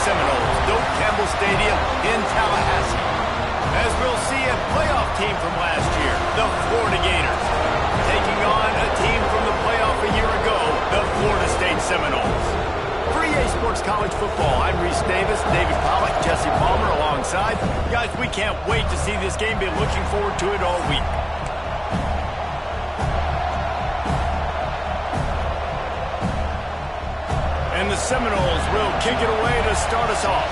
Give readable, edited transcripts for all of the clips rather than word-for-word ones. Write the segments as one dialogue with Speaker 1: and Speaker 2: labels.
Speaker 1: Seminoles, Doak Campbell Stadium in Tallahassee. As we'll see a playoff team from last year, the Florida Gators, taking on a team from the playoff a year ago, the Florida State Seminoles. For EA Sports College Football, I'm Reese Davis, David Pollack, Jesse Palmer alongside. Guys, we can't wait to see this game. Been looking forward to it all week. And the Seminoles will kick it away to start us off.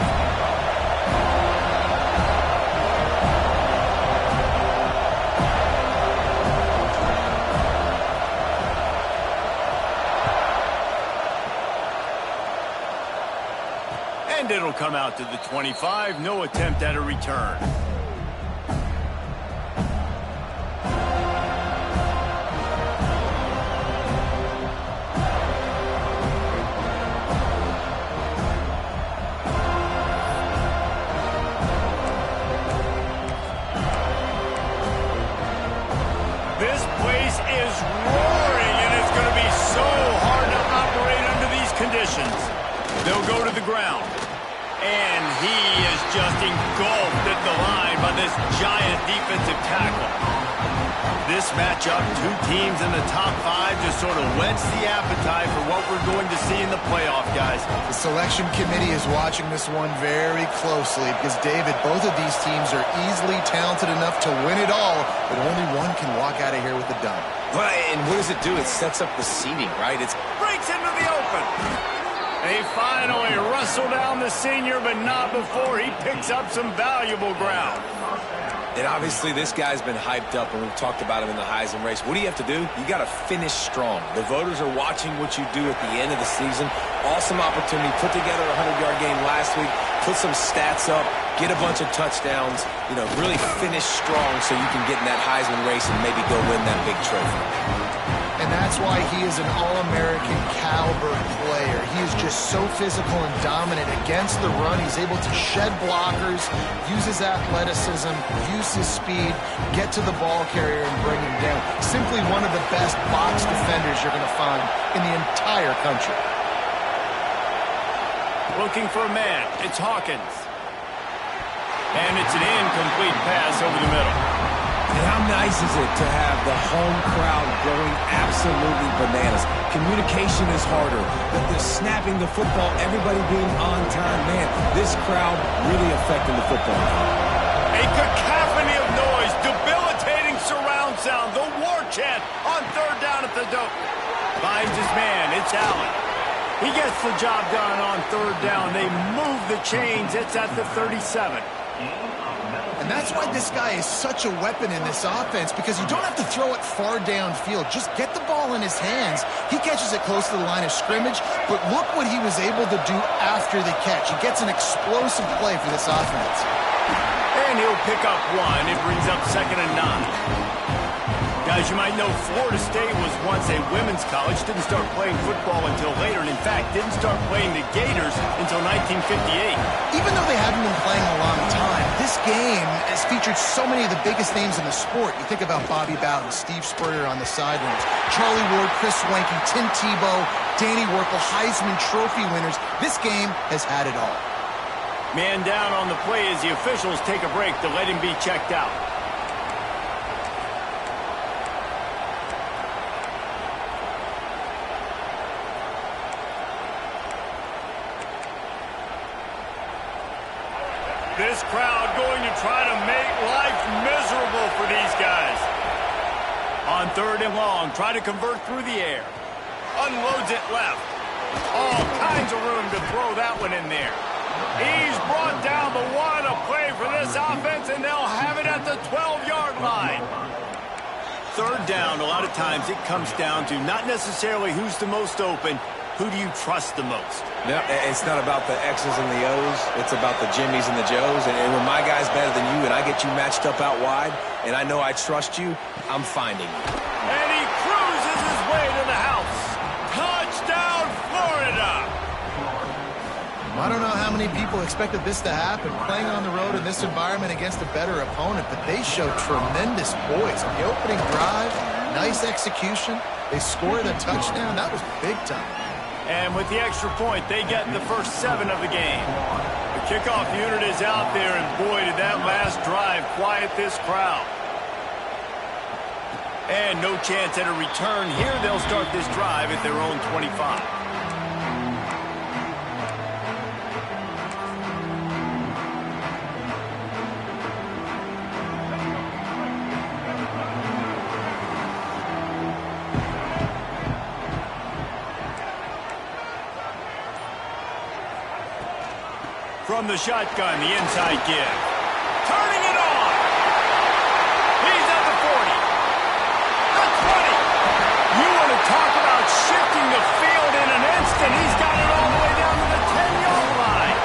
Speaker 1: And it'll come out to the 25. No attempt at a return. This place is roaring, and it's going to be so hard to operate under these conditions. They'll go to the ground. And he is just engulfed at the line by this giant defensive tackle. This matchup, two teams in the top 5, just sort of whets the appetite for what we're going to see in the playoff, guys.
Speaker 2: The selection committee is watching this one very closely because, David, both of these teams are easily talented enough to win it all, but only one can walk out of here with a dub.
Speaker 3: Right, and what does it do? It sets up the seeding, right? It
Speaker 1: breaks into the open. They finally wrestle down the senior, but not before he picks up some valuable ground.
Speaker 3: And obviously this guy's been hyped up, and we've talked about him in the Heisman race. What do you have to do? You got to finish strong. The voters are watching what you do at the end of the season. Awesome opportunity. Put together a 100-yard game last week. Put some stats up. Get a bunch of touchdowns. You know, really finish strong so you can get in that Heisman race and maybe go win that big trophy.
Speaker 2: And that's why he is an All-American caliber player. He is just so physical and dominant against the run. He's able to shed blockers, use his athleticism, use his speed, get to the ball carrier and bring him down. Simply one of the best box defenders you're going to find in the entire country.
Speaker 1: Looking for a man. It's Hawkins. And it's an incomplete pass over the middle.
Speaker 3: And how nice is it to have the home crowd going absolutely bananas? Communication is harder. The snapping the football, everybody being on time. Man, this crowd really affecting the football.
Speaker 1: A cacophony of noise, debilitating surround sound, the war chant on third down at the Doak. Finds his man, it's Allen. He gets the job done on third down. They move the chains. It's at the 37.
Speaker 2: And that's why this guy is such a weapon in this offense, because you don't have to throw it far downfield. Just get the ball in his hands. He catches it close to the line of scrimmage, but look what he was able to do after the catch. He gets an explosive play for this offense.
Speaker 1: And he'll pick up one. It brings up 2nd and 9. Guys, you might know Florida State was once a women's college, didn't start playing football until later, and in fact, didn't start playing the Gators until 1958.
Speaker 2: Even though they haven't been playing a long time, this game has featured so many of the biggest names in the sport. You think about Bobby Bowden, Steve Spurrier on the sidelines, Charlie Ward, Chris Swanky, Tim Tebow, Danny Werkel, Heisman Trophy winners. This game has had it all.
Speaker 1: Man down on the play as the officials take a break to let him be checked out. This crowd going to try to make life miserable for these guys. On 3rd and long, try to convert through the air. Unloads it left. All kinds of room to throw that one in there. He's brought down, but what a play for this offense, and they'll have it at the 12-yard line. 3rd down, a lot of times it comes down to not necessarily who's the most open, who do you trust the most?
Speaker 3: No, it's not about the X's and the O's. It's about the Jimmies and the Joes. And when my guy's better than you and I get you matched up out wide, and I know I trust you, I'm finding you.
Speaker 1: And he cruises his way to the house. Touchdown, Florida!
Speaker 2: I don't know how many people expected this to happen, playing on the road in this environment against a better opponent, but they showed tremendous poise on the opening drive. Nice execution. They scored a touchdown. That was big time.
Speaker 1: And with the extra point, they get the first 7 of the game. The kickoff unit is out there, and boy, did that last drive quiet this crowd. And no chance at a return here. They'll start this drive at their own 25. From the shotgun, the inside give. Turning it on. He's at the 40. The 20. You want to talk about shifting the field in an instant. He's got it all the way down to the 10-yard line.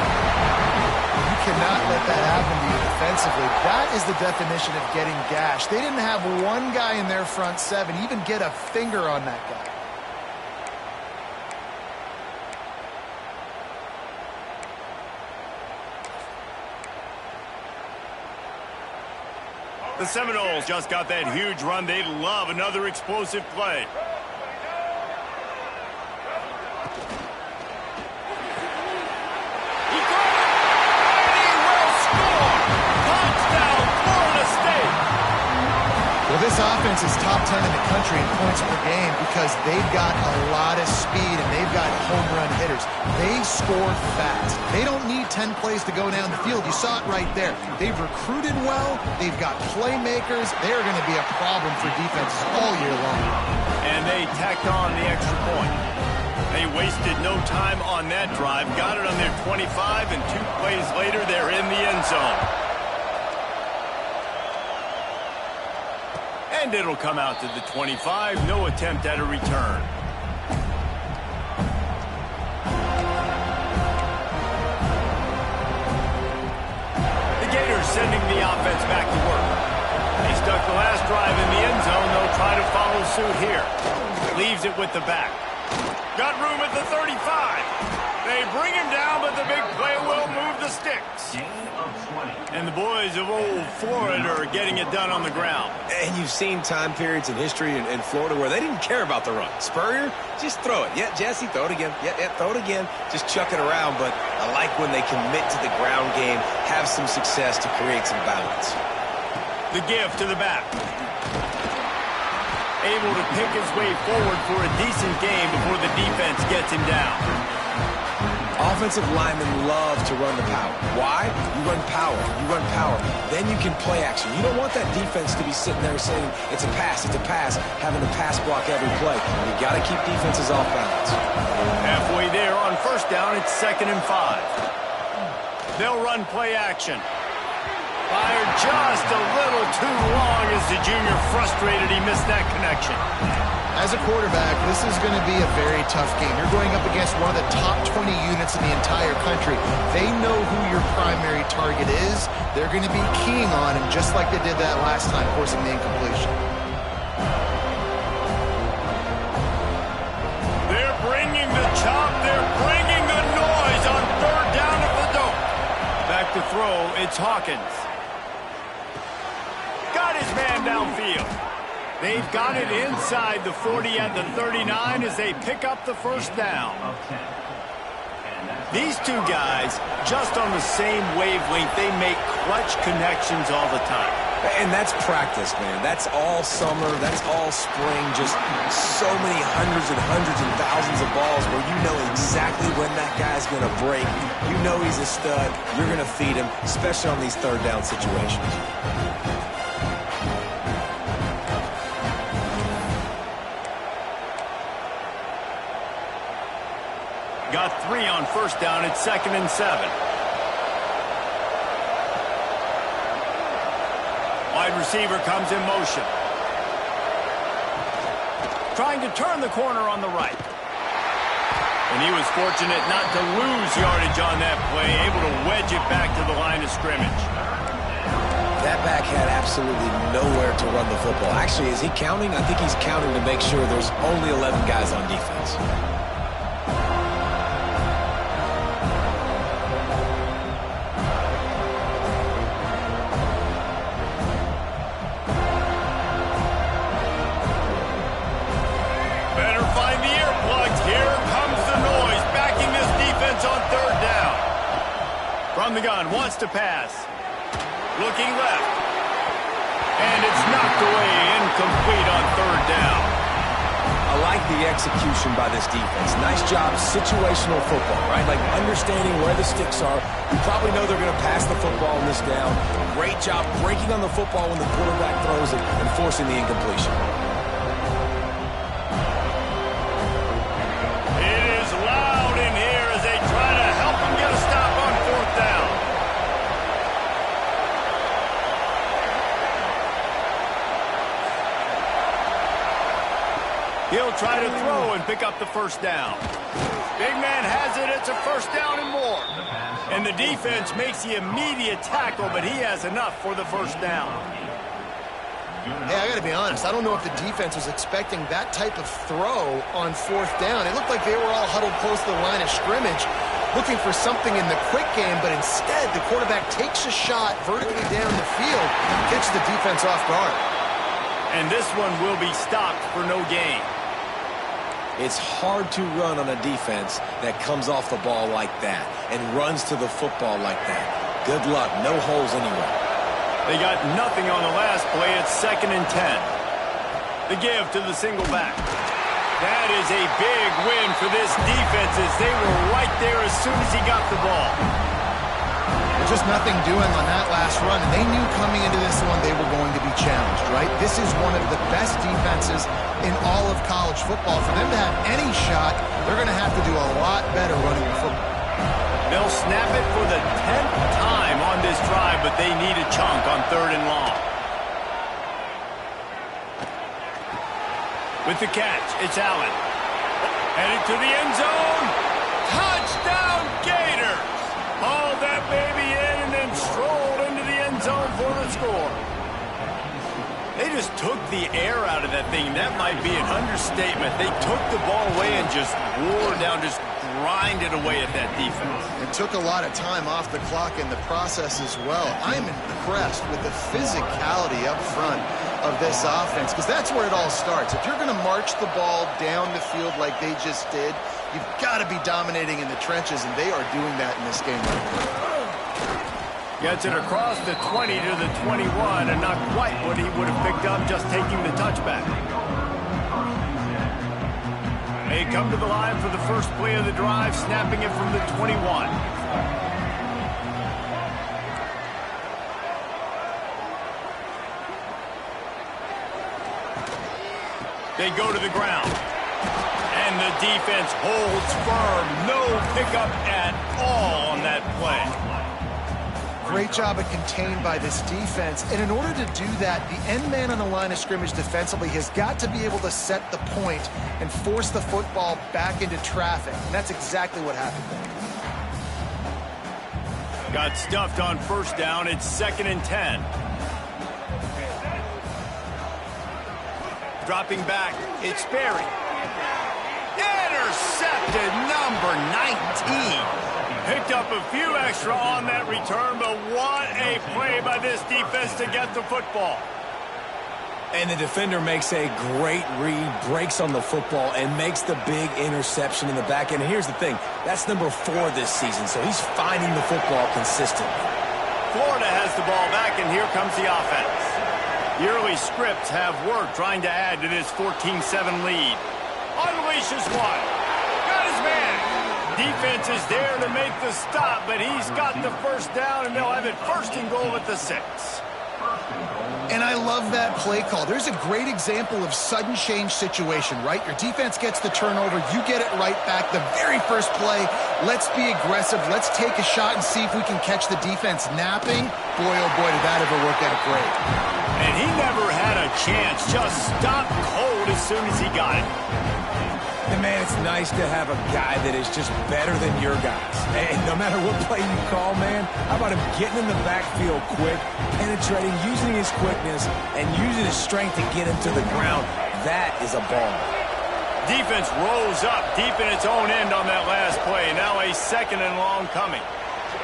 Speaker 2: You cannot let that happen to you defensively. That is the definition of getting gashed. They didn't have one guy in their front 7 even get a finger on that guy.
Speaker 1: The Seminoles just got that huge run. They'd love another explosive play. He got it! And he will score! Touchdown, Florida State!
Speaker 2: Well, this offense is top 10 in the country in points per game because they've got a lot of speed and they've got home run hitters. They score fast. They don't need 10 plays to go down the field. You saw it right there. They've recruited well. They've got playmakers. They're going to be a problem for defenses all year long.
Speaker 1: And they tacked on the extra point. They wasted no time on that drive. Got it on their 25, and 2 plays later, they're in the end zone. And it'll come out to the 25. No attempt at a return. The Gators sending the offense back to work. They stuck the last drive in the end zone. They'll try to follow suit here. Leaves it with the back. Got room at the 35. They bring him down, but the big play will move the sticks. And the boys of old Florida are getting it done on the ground.
Speaker 3: And you've seen time periods in history in Florida where they didn't care about the run. Spurrier, just throw it. Yeah, Jesse, throw it again. Yeah, throw it again. Just chuck it around. But I like when they commit to the ground game, have some success to create some balance.
Speaker 1: The give to the back. Able to pick his way forward for a decent game before the defense gets him down.
Speaker 3: Offensive linemen love to run the power. Why? You run power. You run power. Then you can play action. You don't want that defense to be sitting there saying, it's a pass, having to pass block every play. You got to keep defenses off balance.
Speaker 1: Halfway there on first down, it's 2nd and 5. They'll run play action. Fired just a little too long as the junior frustrated he missed that connection.
Speaker 2: As a quarterback, this is going to be a very tough game. You're going up against one of the top 20 units in the entire country. They know who your primary target is. They're going to be keying on him just like they did that last time, forcing the incompletion.
Speaker 1: They're bringing the chop. They're bringing the noise on 3rd down at the dome. Back to throw, it's Hawkins. Got his man downfield. They've got it inside the 40 at the 39 as they pick up the first down. These two guys, just on the same wavelength, they make clutch connections all the time.
Speaker 3: And that's practice, man. That's all summer. That's all spring. Just so many hundreds and thousands of balls where you know exactly when that guy's going to break. You know he's a stud. You're going to feed him, especially on these 3rd down situations.
Speaker 1: Got 3 on first down. It's 2nd and 7. Wide receiver comes in motion. Trying to turn the corner on the right. And he was fortunate not to lose yardage on that play, able to wedge it back to the line of scrimmage.
Speaker 3: That back had absolutely nowhere to run the football. Actually, is he counting? I think he's counting to make sure there's only 11 guys on defense.
Speaker 1: Better find the earplugs. Here comes the noise. from the gun, wants to pass. Looking left. And it's knocked away, incomplete on third down.
Speaker 3: I like the execution by this defense. Nice job, situational football, right? Like understanding where the sticks are. You probably know they're going to pass the football on this down. Great job breaking on the football when the quarterback throws it and forcing the incompletion.
Speaker 1: It is loud in here as they try to help him get a stop on fourth down. He'll try to throw and pick up the first down. Big man has it. It's a first down and more. And the defense makes the immediate tackle, but he has enough for the first down.
Speaker 2: Hey, I got to be honest. I don't know if the defense was expecting that type of throw on fourth down. It looked like they were all huddled close to the line of scrimmage, looking for something in the quick game, but instead the quarterback takes a shot vertically down the field, gets the defense off guard.
Speaker 1: And this one will be stopped for no gain.
Speaker 3: It's hard to run on a defense that comes off the ball like that and runs to the football like that. Good luck. No holes anywhere.
Speaker 1: They got nothing on the last play. It's 2nd and 10. The give to the single back. That is a big win for this defense as they were right there as soon as he got the ball.
Speaker 2: Just nothing doing on that last run, and they knew coming into this one they were going to be challenged, right? This is one of the best defenses in all of college football. For them to have any shot, they're going to have to do a lot better running the football.
Speaker 1: They'll snap it for the 10th time on this drive, but they need a chunk on 3rd and long. With the catch, it's Allen. Headed to the end zone. Touchdown, Gators! Hauled that baby in and then strolled into the end zone for the score. They just took the air out of that thing. That might be an understatement. They took the ball away and just wore down, just grinded away at that defense.
Speaker 2: It took a lot of time off the clock in the process as well. I'm impressed with the physicality up front of this offense, because that's where it all starts. If you're going to march the ball down the field like they just did, you've got to be dominating in the trenches, and they are doing that in this game right now.
Speaker 1: Gets it across the 20 to the 21, and not quite what he would have picked up just taking the touchback. They come to the line for the first play of the drive, snapping it from the 21. They go to the ground. And the defense holds firm. No pickup at all on that play.
Speaker 2: Great job of contained by this defense. And in order to do that, the end man on the line of scrimmage defensively has got to be able to set the point and force the football back into traffic. And that's exactly what happened there.
Speaker 1: Got stuffed on first down. It's 2nd and 10. Dropping back, it's Berry. Intercepted, number 19. Picked up a few extra on that return, but what a play by this defense to get the football.
Speaker 3: And the defender makes a great read, breaks on the football, and makes the big interception in the back end. And here's the thing, that's number 4 this season, so he's finding the football consistently.
Speaker 1: Florida has the ball back, and here comes the offense. The early scripts have worked trying to add to this 14-7 lead. Unleashes one. Got his man. Defense is there to make the stop, but he's got the first down, and they'll have it 1st and goal at the 6.
Speaker 2: And I love that play call. There's a great example of sudden change situation, right? Your defense gets the turnover, you get it right back. The very first play, let's be aggressive. Let's take a shot and see if we can catch the defense napping. Boy, oh boy, did that ever work out great.
Speaker 1: And he never had a chance. Just stopped cold as soon as he got it.
Speaker 3: And man, it's nice to have a guy that is just better than your guys. And no matter what play you call, man, how about him getting in the backfield quick, penetrating, using his quickness, and using his strength to get him to the ground. That is a ball.
Speaker 1: Defense rose up deep in its own end on that last play. Now a 2nd and long coming.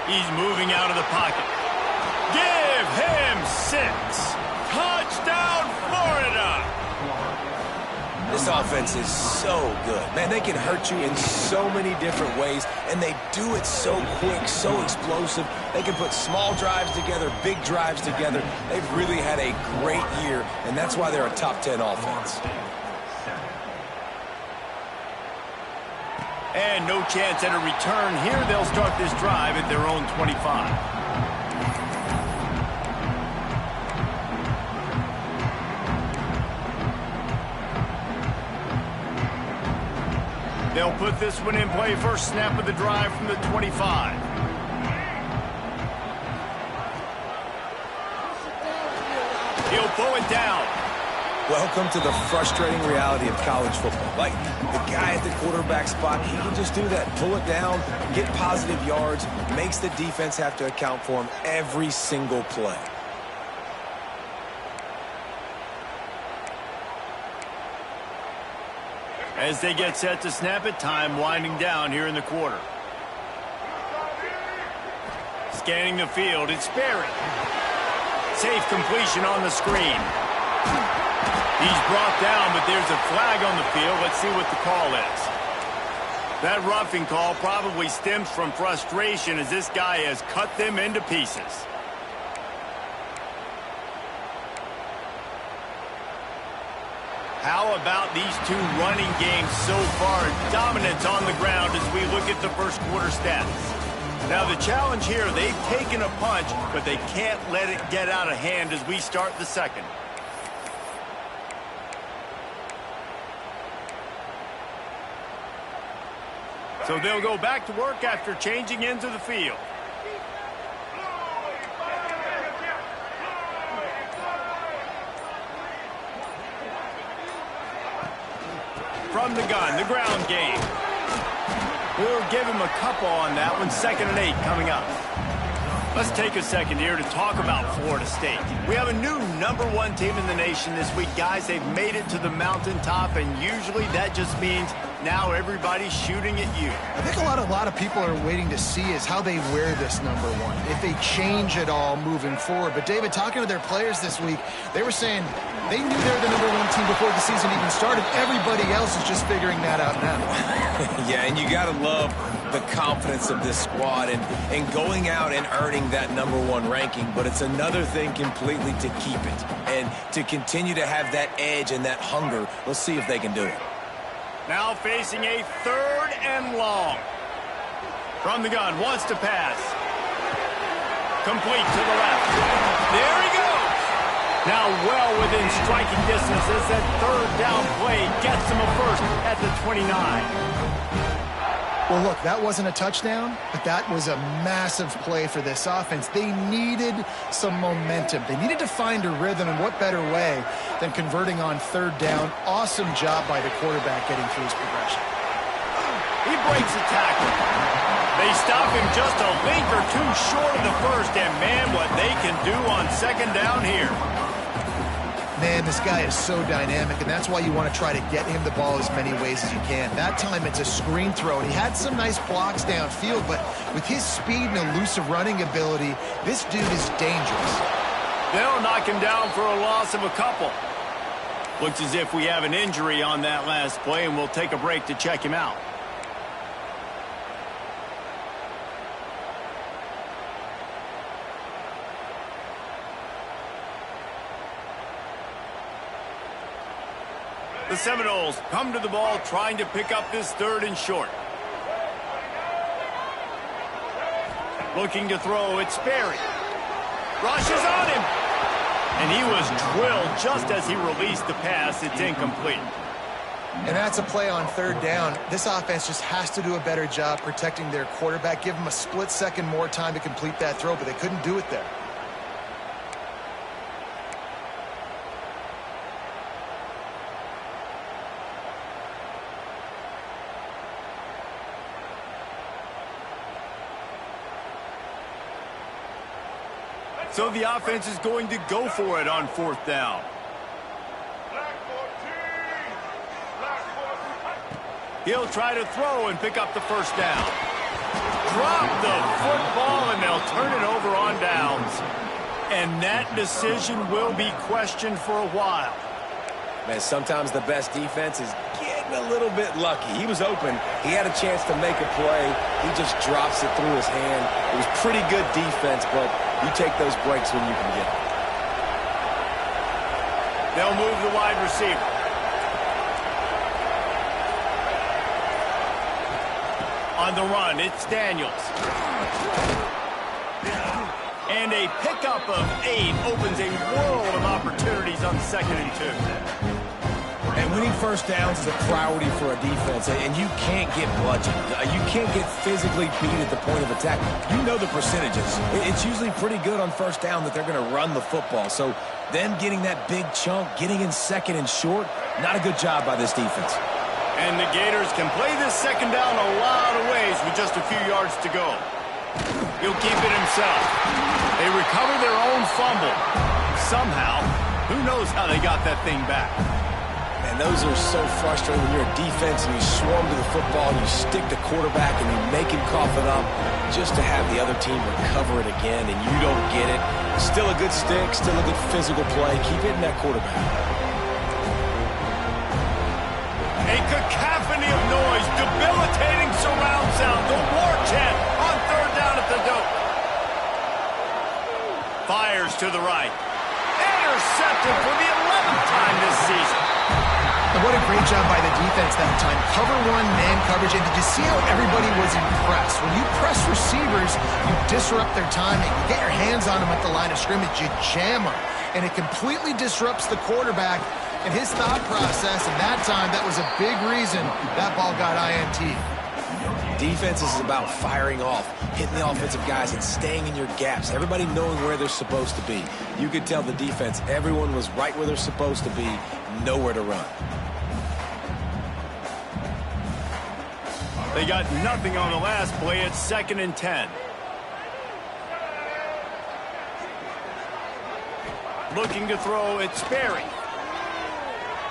Speaker 1: He's moving out of the pocket. Give him 6. Touchdown, Florida.
Speaker 3: This offense is so good. Man, they can hurt you in so many different ways, and they do it so quick, so explosive. They can put small drives together, big drives together. They've really had a great year, and that's why they're a top 10 offense.
Speaker 1: And no chance at a return here. They'll start this drive at their own 25. They'll put this one in play. First snap of the drive from the 25. He'll pull it down.
Speaker 3: Welcome to the frustrating reality of college football. Like, the guy at the quarterback spot, he can just do that. Pull it down, get positive yards, makes the defense have to account for him every single play.
Speaker 1: As they get set to snap it, time winding down here in the quarter. Scanning the field, it's Sperry. Safe completion on the screen. He's brought down, but there's a flag on the field. Let's see what the call is. That roughing call probably stems from frustration as this guy has cut them into pieces. How about these two running games so far? Dominance on the ground as we look at the first quarter stats. Now the challenge here, they've taken a punch, but they can't let it get out of hand as we start the second. So they'll go back to work after changing into the field. From the gun, the ground game. We'll give him a couple on that one. 2nd and 8 coming up. Let's take a second here to talk about Florida State. We have a new #1 team in the nation this week. Guys, they've made it to the mountaintop, and usually that just means now everybody's shooting at you.
Speaker 2: I think a lot of people are waiting to see is how they wear this #1, if they change it all moving forward. But, David, talking to their players this week, they were saying they knew they were the #1 team before the season even started. Everybody else is just figuring that out now.
Speaker 3: Yeah, and you got to love the confidence of this squad and going out and earning that #1 ranking. But it's another thing completely to keep it and to continue to have that edge and that hunger. Let's see if they can do it.
Speaker 1: Now facing a 3rd and long. From the gun, wants to pass. Complete to the left. There he goes. Now well within striking distance as that 3rd down play gets him a first at the 29.
Speaker 2: Well, look, that wasn't a touchdown, but that was a massive play for this offense. They needed some momentum. They needed to find a rhythm, and what better way than converting on 3rd down. Awesome job by the quarterback getting through his progression.
Speaker 1: He breaks the tackle. They stop him just a link or two short of the first, and man, what they can do on 2nd down here.
Speaker 2: Man, this guy is so dynamic, and that's why you want to try to get him the ball as many ways as you can. That time it's a screen throw, and he had some nice blocks downfield, but with his speed and elusive running ability, this dude is dangerous.
Speaker 1: They'll knock him down for a loss of a couple. Looks as if we have an injury on that last play, and we'll take a break to check him out. The Seminoles come to the ball trying to pick up this 3rd and short. Looking to throw, it's Sperry. Rushes on him. And he was drilled just as he released the pass. It's incomplete.
Speaker 2: And that's a play on 3rd down. This offense just has to do a better job protecting their quarterback. Give him a split second more time to complete that throw, but they couldn't do it there.
Speaker 1: So the offense is going to go for it on 4th down. He'll try to throw and pick up the 1st down. Drop the football, and they'll turn it over on downs. And that decision will be questioned for a while.
Speaker 3: Man, sometimes the best defense is getting a little bit lucky. He was open. He had a chance to make a play. He just drops it through his hand. It was pretty good defense, but you take those breaks when you can get them.
Speaker 1: They'll move the wide receiver. On the run, it's Daniels. And a pickup of 8 opens a world of opportunities on 2nd and 2.
Speaker 3: And winning first downs is a priority for a defense, and you can't get bludgeoned. You can't get physically beat at the point of attack. You know the percentages. It's usually pretty good on first down that they're going to run the football. So them getting that big chunk, getting in 2nd and short, not a good job by this defense.
Speaker 1: And the Gators can play this 2nd down a lot of ways with just a few yards to go. He'll keep it himself. They recover their own fumble. Somehow, who knows how they got that thing back.
Speaker 3: And those are so frustrating when you're a defense and you swarm to the football and you stick the quarterback and you make him cough it up just to have the other team recover it again and you don't get it. Still a good stick, still a good physical play. Keep hitting that quarterback.
Speaker 1: A cacophony of noise, debilitating surround sound, the war chant on 3rd down at the dope. Fires to the right. Intercepted for the 11th time this season.
Speaker 2: And what a great job by the defense that time. Cover 1, man coverage. And did you see how everybody was impressed? When you press receivers, you disrupt their timing. You get your hands on them at the line of scrimmage. You jam them. And it completely disrupts the quarterback and his thought process. And that time, that was a big reason that ball got INT.
Speaker 3: Defense is about firing off, hitting the offensive guys, and staying in your gaps. Everybody knowing where they're supposed to be. You could tell the defense, everyone was right where they're supposed to be, nowhere to run.
Speaker 1: They got nothing on the last play. It's 2nd and 10. Looking to throw, it's Sperry.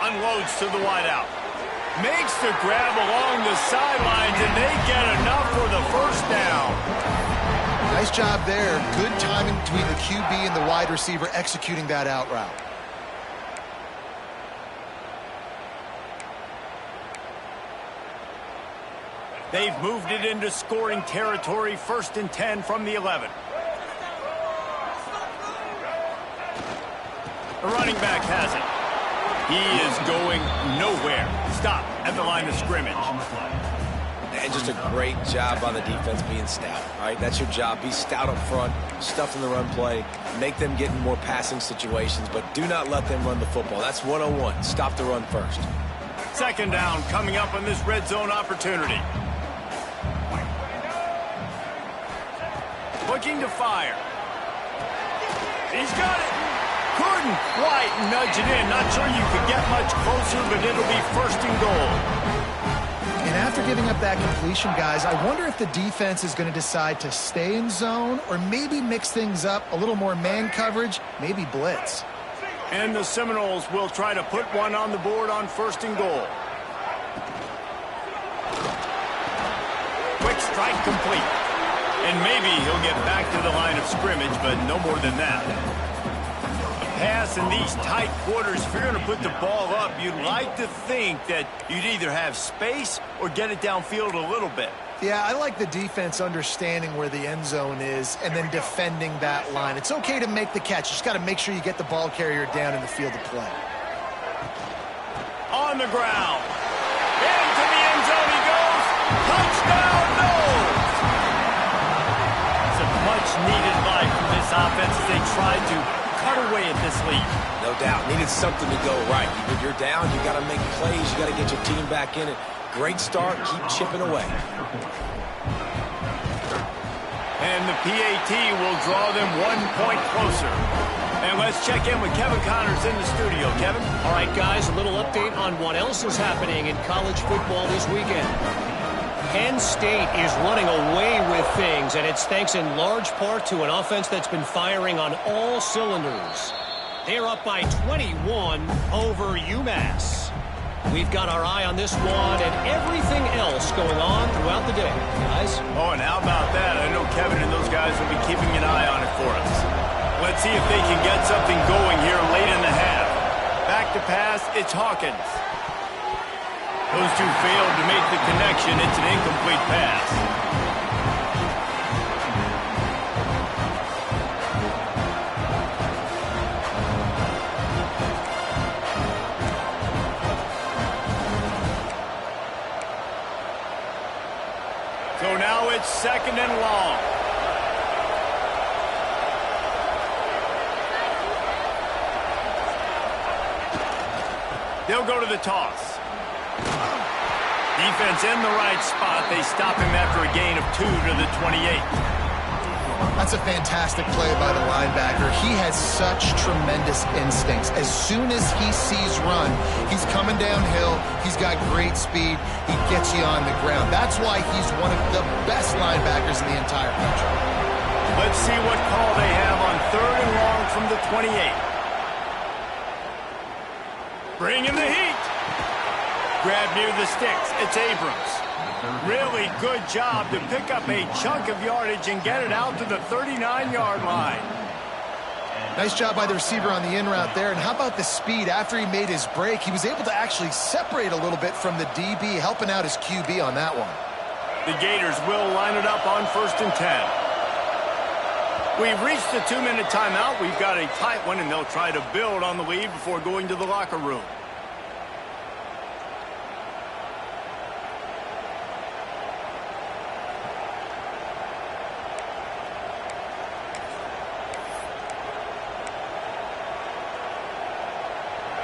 Speaker 1: Unloads to the wideout. Makes the grab along the sidelines, and they get enough for the 1st down.
Speaker 2: Nice job there. Good timing between the QB and the wide receiver executing that out route.
Speaker 1: They've moved it into scoring territory, 1st and 10 from the 11. The running back has it. He is going nowhere. Stop at the line of scrimmage.
Speaker 3: And just a great job by the defense being stout, right? That's your job. Be stout up front, stuff in the run play, make them get in more passing situations, but do not let them run the football. That's 101. Stop the run first.
Speaker 1: 2nd down coming up on this red zone opportunity. Looking to fire. He's got it. Couldn't quite nudge it in. Not sure you could get much closer, but it'll be 1st and goal.
Speaker 2: And after giving up that completion, guys, I wonder if the defense is going to decide to stay in zone or maybe mix things up, a little more man coverage, maybe blitz.
Speaker 1: And the Seminoles will try to put one on the board on 1st and goal. Quick strike complete. And maybe he'll get back to the line of scrimmage, but no more than that. Pass in these tight quarters, if you're going to put the ball up, you'd like to think that you'd either have space or get it downfield a little bit.
Speaker 2: Yeah, I like the defense understanding where the end zone is and then defending that line. It's okay to make the catch. You just got to make sure you get the ball carrier down in the field of play.
Speaker 1: On the ground. Into the end zone he goes. Touchdown, Noles! It's a much-needed life from this offense as they try to cut away at this lead.
Speaker 3: No doubt. Needed something to go right. When you're down, you got to make plays. You got to get your team back in it. Great start. Keep chipping away.
Speaker 1: And the PAT will draw them 1 point closer. And let's check in with Kevin Connors in the studio. Kevin?
Speaker 4: All right, guys, a little update on what else is happening in college football this weekend. Penn State is running away with things, and it's thanks in large part to an offense that's been firing on all cylinders. They're up by 21 over UMass. We've got our eye on this one and everything else going on throughout the day, guys.
Speaker 1: Oh, and how about that? I know Kevin and those guys will be keeping an eye on it for us. Let's see if they can get something going here late in the half. Back Back to pass, it's Hawkins. Those two failed to make the connection. It's an incomplete pass. So now it's 2nd and long. They'll go to the toss. Defense in the right spot. They stop him after a gain of 2 to the 28.
Speaker 2: That's a fantastic play by the linebacker. He has such tremendous instincts. As soon as he sees run, he's coming downhill. He's got great speed. He gets you on the ground. That's why he's one of the best linebackers in the entire country.
Speaker 1: Let's see what call they have on 3rd and long from the 28. Bring in the heat. Grab near the sticks. It's Abrams. Really good job to pick up a chunk of yardage and get it out to the 39-yard line.
Speaker 2: Nice job by the receiver on the in route there. And how about the speed? After he made his break, he was able to actually separate a little bit from the DB, helping out his QB on that one.
Speaker 1: The Gators will line it up on 1st and 10. We've reached the 2-minute timeout. We've got a tight one, and they'll try to build on the lead before going to the locker room.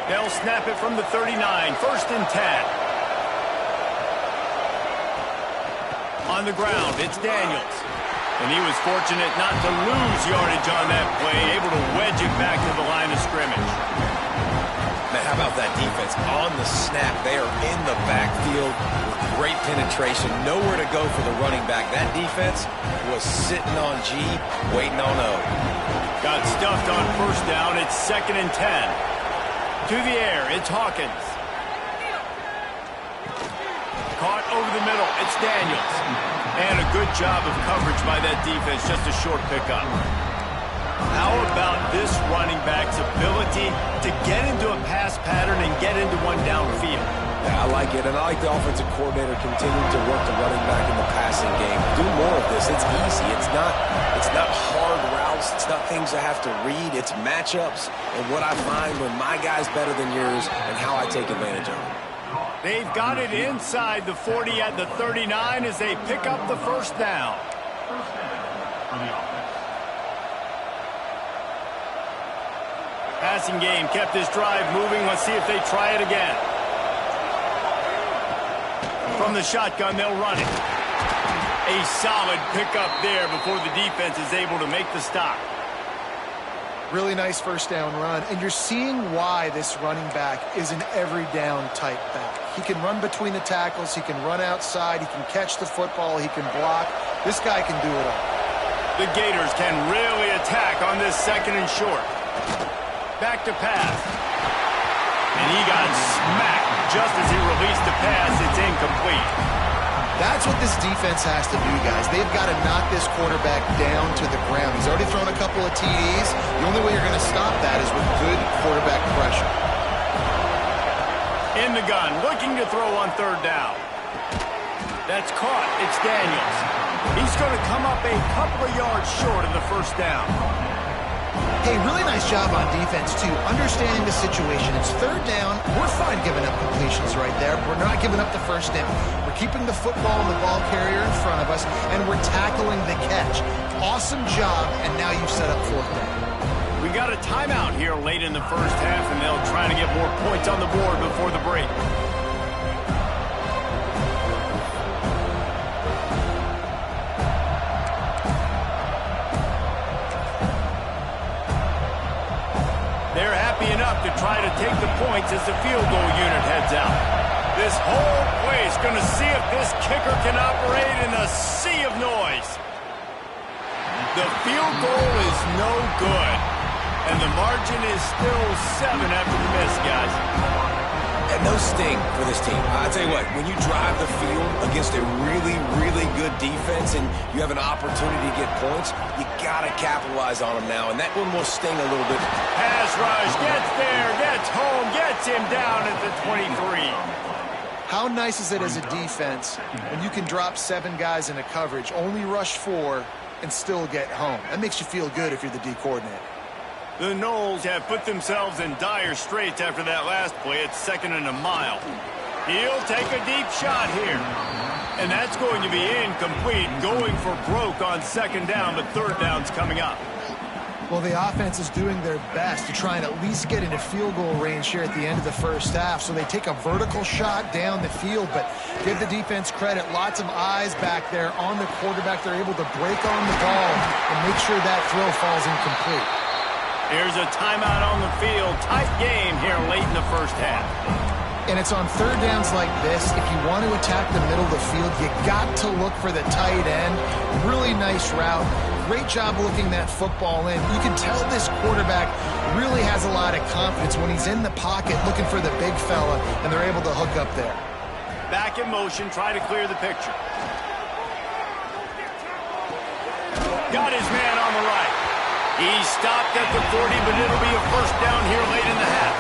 Speaker 1: They'll snap it from the 39, 1st and 10. On the ground, it's Daniels. And he was fortunate not to lose yardage on that play, able to wedge it back to the line of scrimmage.
Speaker 3: Man, how about that defense? On the snap, they are in the backfield with great penetration. Nowhere to go for the running back. That defense was sitting on G, waiting on O.
Speaker 1: Got stuffed on 1st down. It's 2nd and 10. To the air, it's Hawkins. Caught over the middle, it's Daniels. And a good job of coverage by that defense, just a short pickup. How about this running back's ability to get into a pass pattern and get into one downfield?
Speaker 3: Yeah, I like it, and I like the offensive coordinator continuing to work the running back in the passing game. Do more of this. It's easy. It's not hard routes. It's not things I have to read. It's matchups and what I find when my guy's better than yours and how I take advantage of it.
Speaker 1: They've got it inside the 40 at the 39 as they pick up the 1st down. Passing game kept this drive moving. Let's see if they try it again. From the shotgun, they'll run it. A solid pickup there before the defense is able to make the stop.
Speaker 2: Really nice 1st down run. And you're seeing why this running back is an every down type back. He can run between the tackles. He can run outside. He can catch the football. He can block. This guy can do it all.
Speaker 1: The Gators can really attack on this 2nd and short. Back to pass. And he got smacked just as he released the pass. It's incomplete.
Speaker 2: That's what this defense has to do, guys. They've got to knock this quarterback down to the ground. He's already thrown a couple of TDs. The only way you're going to stop that is with good quarterback pressure.
Speaker 1: In the gun, looking to throw on 3rd down. That's caught. It's Daniels. He's going to come up a couple of yards short of the 1st down.
Speaker 2: Hey, really nice job on defense, too. Understanding the situation. It's 3rd down. We're fine giving up completions right there. We're not giving up the 1st down. We're keeping the football and the ball carrier in front of us, and we're tackling the catch. Awesome job, and now you've set up 4th down.
Speaker 1: We got a timeout here late in the 1st half, and they'll try to get more points on the board before the break. They're happy enough to try to take the points as the field goal unit heads out. This whole place going to see if this kicker can operate in a sea of noise. The field goal is no good, and the margin is still 7 after the miss, guys.
Speaker 3: And no sting for this team. I tell you what, when you drive the field against a really, really good defense and you have an opportunity to get points, you got to capitalize on them now, and that one will sting a little bit.
Speaker 1: Pass rush, gets there, gets home, gets him down at the 23.
Speaker 2: How nice is it as a defense when you can drop 7 guys into coverage, only rush 4, and still get home? That makes you feel good if you're the D coordinator.
Speaker 1: The Noles have put themselves in dire straits after that last play. It's 2nd and a mile. He'll take a deep shot here. And that's going to be incomplete, going for broke on 2nd down, but 3rd down's coming up.
Speaker 2: Well, the offense is doing their best to try and at least get into field goal range here at the end of the first half. So they take a vertical shot down the field, but give the defense credit. Lots of eyes back there on the quarterback. They're able to break on the ball and make sure that throw falls incomplete.
Speaker 1: Here's a timeout on the field. Tight game here late in the first half.
Speaker 2: And it's on 3rd downs like this. If you want to attack the middle of the field, you got to look for the tight end. Really nice route. Great job looking that football in. You can tell this quarterback really has a lot of confidence when he's in the pocket looking for the big fella, and they're able to hook up there.
Speaker 1: Back in motion, try to clear the picture. Got his man on the right. He stopped at the 40, but it'll be a 1st down here late in the half.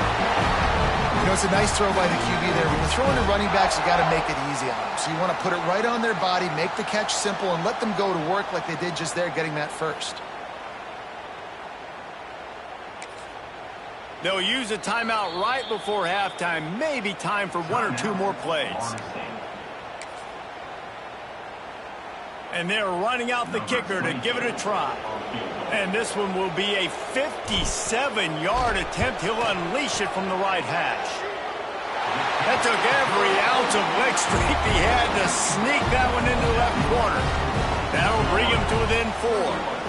Speaker 2: You know, it's a nice throw by the QB there. When you're throwing to running backs, you got to make it easy on them. So you want to put it right on their body, make the catch simple, and let them go to work like they did just there, getting that first.
Speaker 1: They'll use a timeout right before halftime. Maybe time for 1 or 2 more plays. And they're running out the kicker to give it a try. And this one will be a 57-yard attempt. He'll unleash it from the right hash. That took every ounce of leg strength he had to sneak that one into the left corner. That'll bring him to within 4.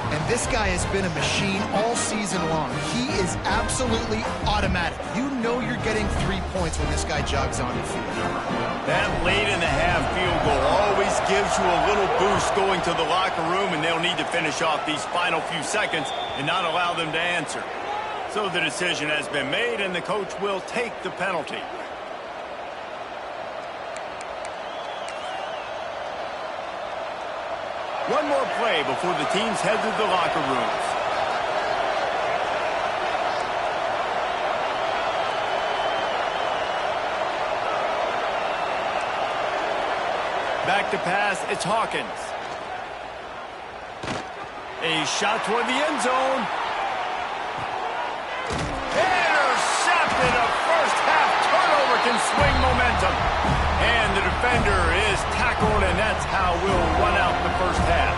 Speaker 2: And this guy has been a machine all season long. He is absolutely automatic. You know you're getting 3 points when this guy jogs on the field.
Speaker 1: That late in the half field goal always gives you a little boost going to the locker room, and they'll need to finish off these final few seconds and not allow them to answer. So the decision has been made, and the coach will take the penalty. One more play before the teams head to the locker rooms. Back to pass, it's Hawkins. A shot toward the end zone. Intercepted. A first half turnover can swing momentum. And the defender is tackled, and that's how we'll run out the first half.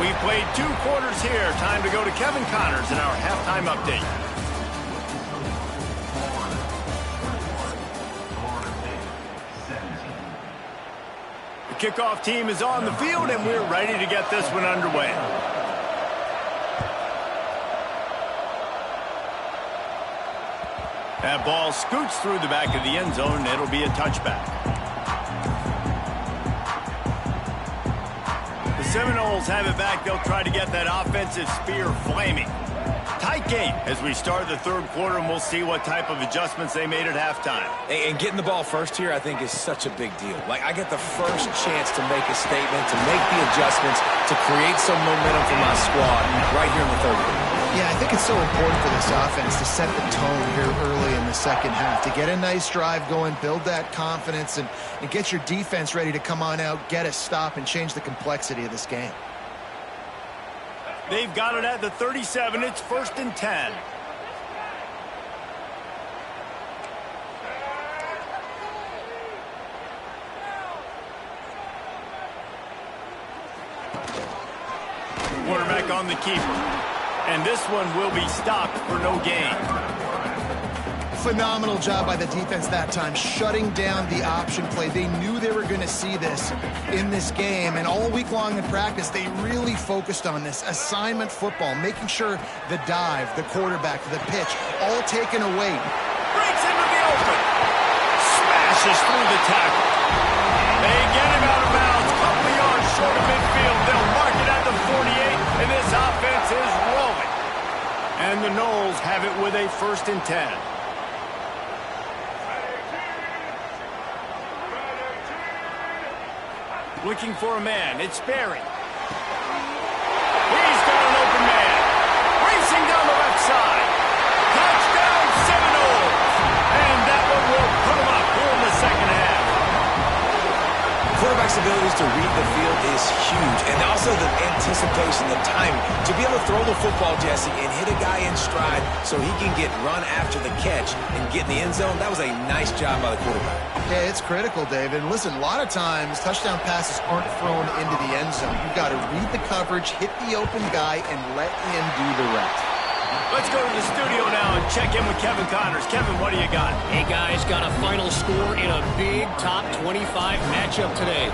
Speaker 1: We've played 2 quarters here. Time to go to Kevin Connors in our halftime update. The kickoff team is on the field, and we're ready to get this one underway. That ball scoots through the back of the end zone, and it'll be a touchback. The Seminoles have it back. They'll try to get that offensive spear flaming. Tight game as we start the 3rd quarter, and we'll see what type of adjustments they made at halftime.
Speaker 3: And getting the ball first here, I think, is such a big deal. Like, I get the first chance to make a statement, to make the adjustments, to create some momentum for my squad right here in the 3rd quarter.
Speaker 2: Yeah, I think it's so important for this offense to set the tone here early in the 2nd half, to get a nice drive going, build that confidence, and get your defense ready to come on out, get a stop, and change the complexity of this game.
Speaker 1: They've got it at the 37. It's 1st and 10. Quarterback on the keeper. And this one will be stopped for no gain.
Speaker 2: Phenomenal job by the defense that time, shutting down the option play. They knew they were going to see this in this game, and all week long in practice, they really focused on this assignment football, making sure the dive, the quarterback, the pitch, all taken away.
Speaker 1: Breaks into the open. Smashes through the tackle. They get him out of bounds, couple of yards short of midfield. They'll mark it at the 48, and this offense is rolling. And the Noles have it with a 1st and 10. Looking for a man. It's Barry. He's got an open man. Racing down the left side. Touchdown Seminoles. And that one will put him up here in the second half.
Speaker 3: Quarterback's abilities to read the field is huge, and also the anticipation, the timing. To be able to throw the football, Jesse, and hit a guy in stride so he can get run after the catch and get in the end zone, that was a nice job by the quarterback.
Speaker 2: Yeah, it's critical, David. Listen, a lot of times touchdown passes aren't thrown into the end zone. You've got to read the coverage, hit the open guy, and let him do the rest.
Speaker 1: Let's go to the studio now and check in with Kevin Connors. Kevin, what do you got?
Speaker 4: Hey, guys, got a final score in a big top 25 matchup today.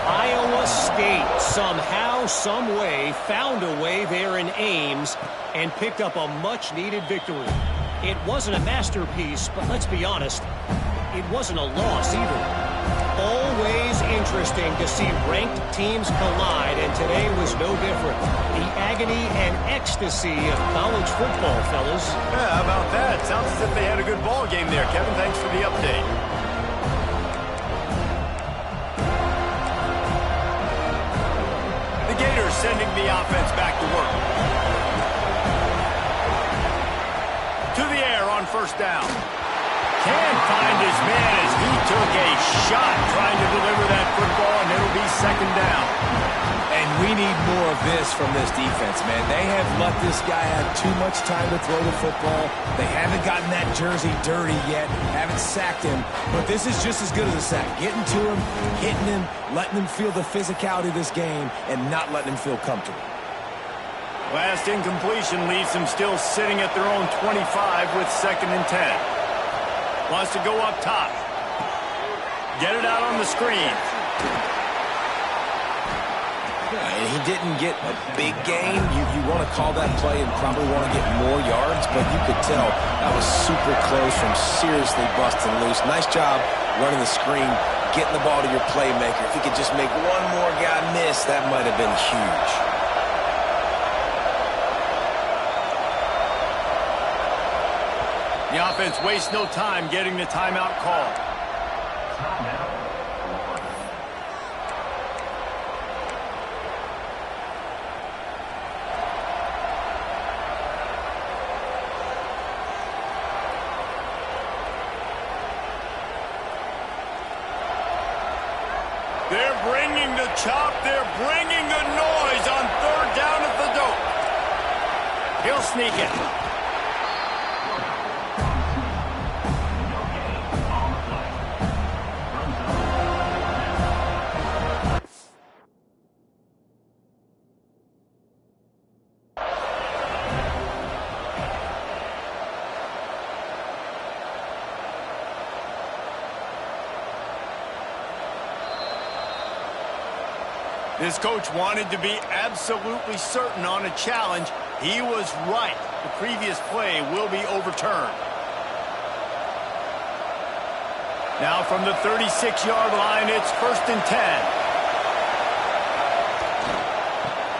Speaker 4: Iowa State somehow, some way, found a way there in Ames and picked up a much-needed victory. It wasn't a masterpiece, but let's be honest, it wasn't a loss either. Always interesting to see ranked teams collide, and today was no different. The agony and ecstasy of college football, fellas.
Speaker 1: Yeah, how about that? Sounds as if they had a good ball game there. Kevin, thanks for the update. The Gators sending the offense back to work. To the air on first down. Can't find his man as he took a shot trying to deliver that football, and it'll be second down.
Speaker 3: And we need more of this from this defense, man. They have let this guy have too much time to throw the football. They haven't gotten that jersey dirty yet, haven't sacked him, but this is just as good as a sack. Getting to him, hitting him, letting him feel the physicality of this game, and not letting him feel comfortable.
Speaker 1: Last incompletion leaves them still sitting at their own 25 with 2nd and 10. Wants to go up top. Get it out on the screen.
Speaker 3: And he didn't get a big gain. You want to call that play and probably want to get more yards, but you could tell that was super close from seriously busting loose. Nice job running the screen, getting the ball to your playmaker. If he could just make one more guy miss, that might have been huge.
Speaker 1: The offense wastes no time getting the timeout call. They're bringing the chop. They're bringing the noise on 3rd down at the dope. He'll sneak it. This coach wanted to be absolutely certain on a challenge. He was right. The previous play will be overturned. Now from the 36-yard line, it's 1st and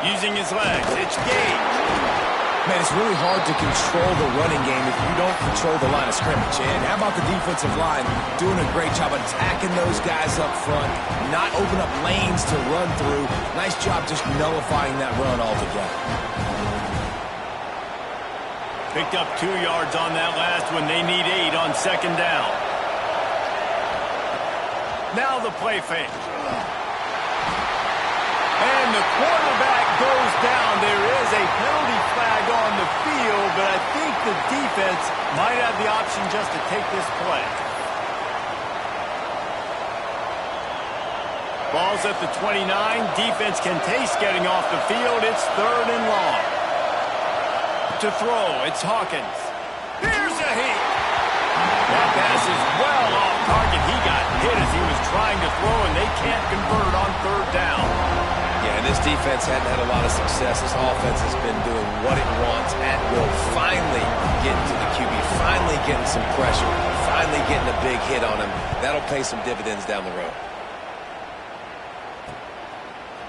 Speaker 1: 10. Using his legs, it's Gage.
Speaker 3: Man, it's really hard to control the running game if you don't control the line of scrimmage. And how about the defensive line doing a great job attacking those guys up front, not open up lanes to run through. Nice job just nullifying that run altogether.
Speaker 1: Picked up 2 yards on that last one. They need 8 on 2nd down. Now the play fake. And the quarterback goes down. There is a penalty flag on the field, but I think the defense might have the option just to take this play. Ball's at the 29. Defense can taste getting off the field. It's 3rd and long. To throw, it's Hawkins. Here's a hit. That pass is well off target. He got hit as he was trying to throw, and they can't convert on 3rd down.
Speaker 3: Yeah, and this defense hadn't had a lot of success. This offense has been doing what it wants at will. Finally getting to the QB, finally getting some pressure, finally getting a big hit on him. That'll pay some dividends down the road.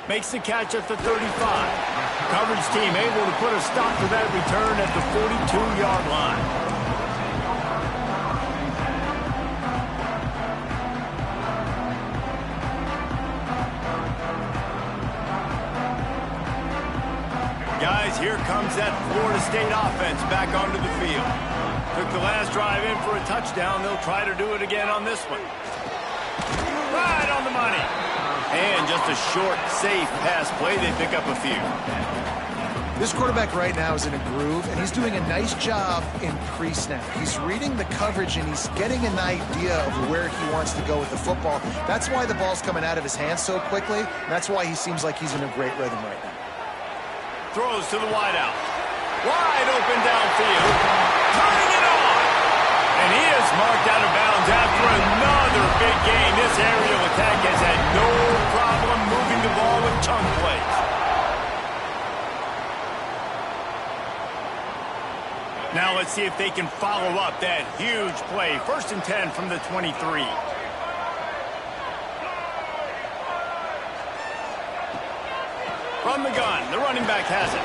Speaker 1: Makes the catch at the 35. Coverage team able to put a stop to that return at the 42-yard line. Guys, here comes that Florida State offense back onto the field. Took the last drive in for a touchdown. They'll try to do it again on this one. Right on the money. And just a short, safe pass play. They pick up a few.
Speaker 2: This quarterback right now is in a groove, and he's doing a nice job in pre-snap. He's reading the coverage, and he's getting an idea of where he wants to go with the football. That's why the ball's coming out of his hands so quickly, and that's why he seems like he's in a great rhythm right now.
Speaker 1: Throws to the wideout. Wide open downfield. Turning it on. And he is marked out of bounds after another big gain. This aerial attack has had no problem moving the ball with chunk plays. Now let's see if they can follow up that huge play. 1st and 10 from the 23. From the gun, the running back has it.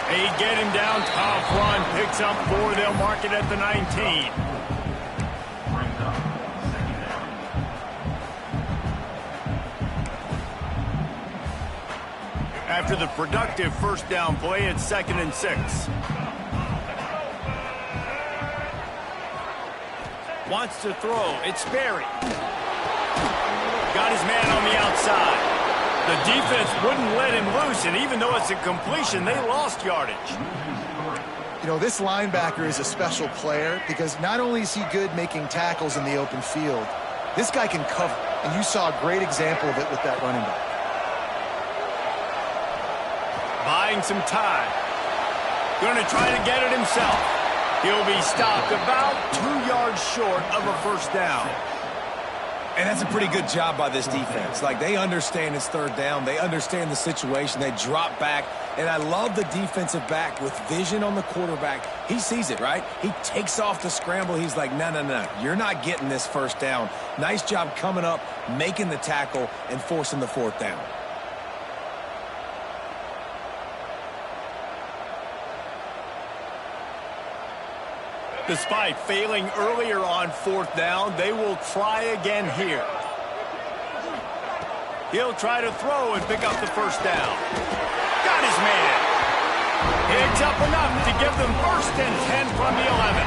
Speaker 1: They get him down, top run, picks up 4. They'll mark it at the 19. After the productive first down play, it's 2nd and 6. Wants to throw. It's Sperry. Got his man on the outside. The defense wouldn't let him loose, and even though it's a completion, they lost yardage.
Speaker 2: You know, this linebacker is a special player because not only is he good making tackles in the open field, this guy can cover, and you saw a great example of it with that running back.
Speaker 1: Buying some time. Going to try to get it himself. He'll be stopped about 2 yards short of a first down.
Speaker 3: And that's a pretty good job by this defense. Like, they understand it's 3rd down. They understand the situation. They drop back. And I love the defensive back with vision on the quarterback. He sees it, right? He takes off the scramble. He's like, no, no, no. You're not getting this first down. Nice job coming up, making the tackle, and forcing the 4th down.
Speaker 1: Despite failing earlier on 4th down, they will try again here. He'll try to throw and pick up the first down. Got his man. It's up enough to give them 1st and 10 from the 11.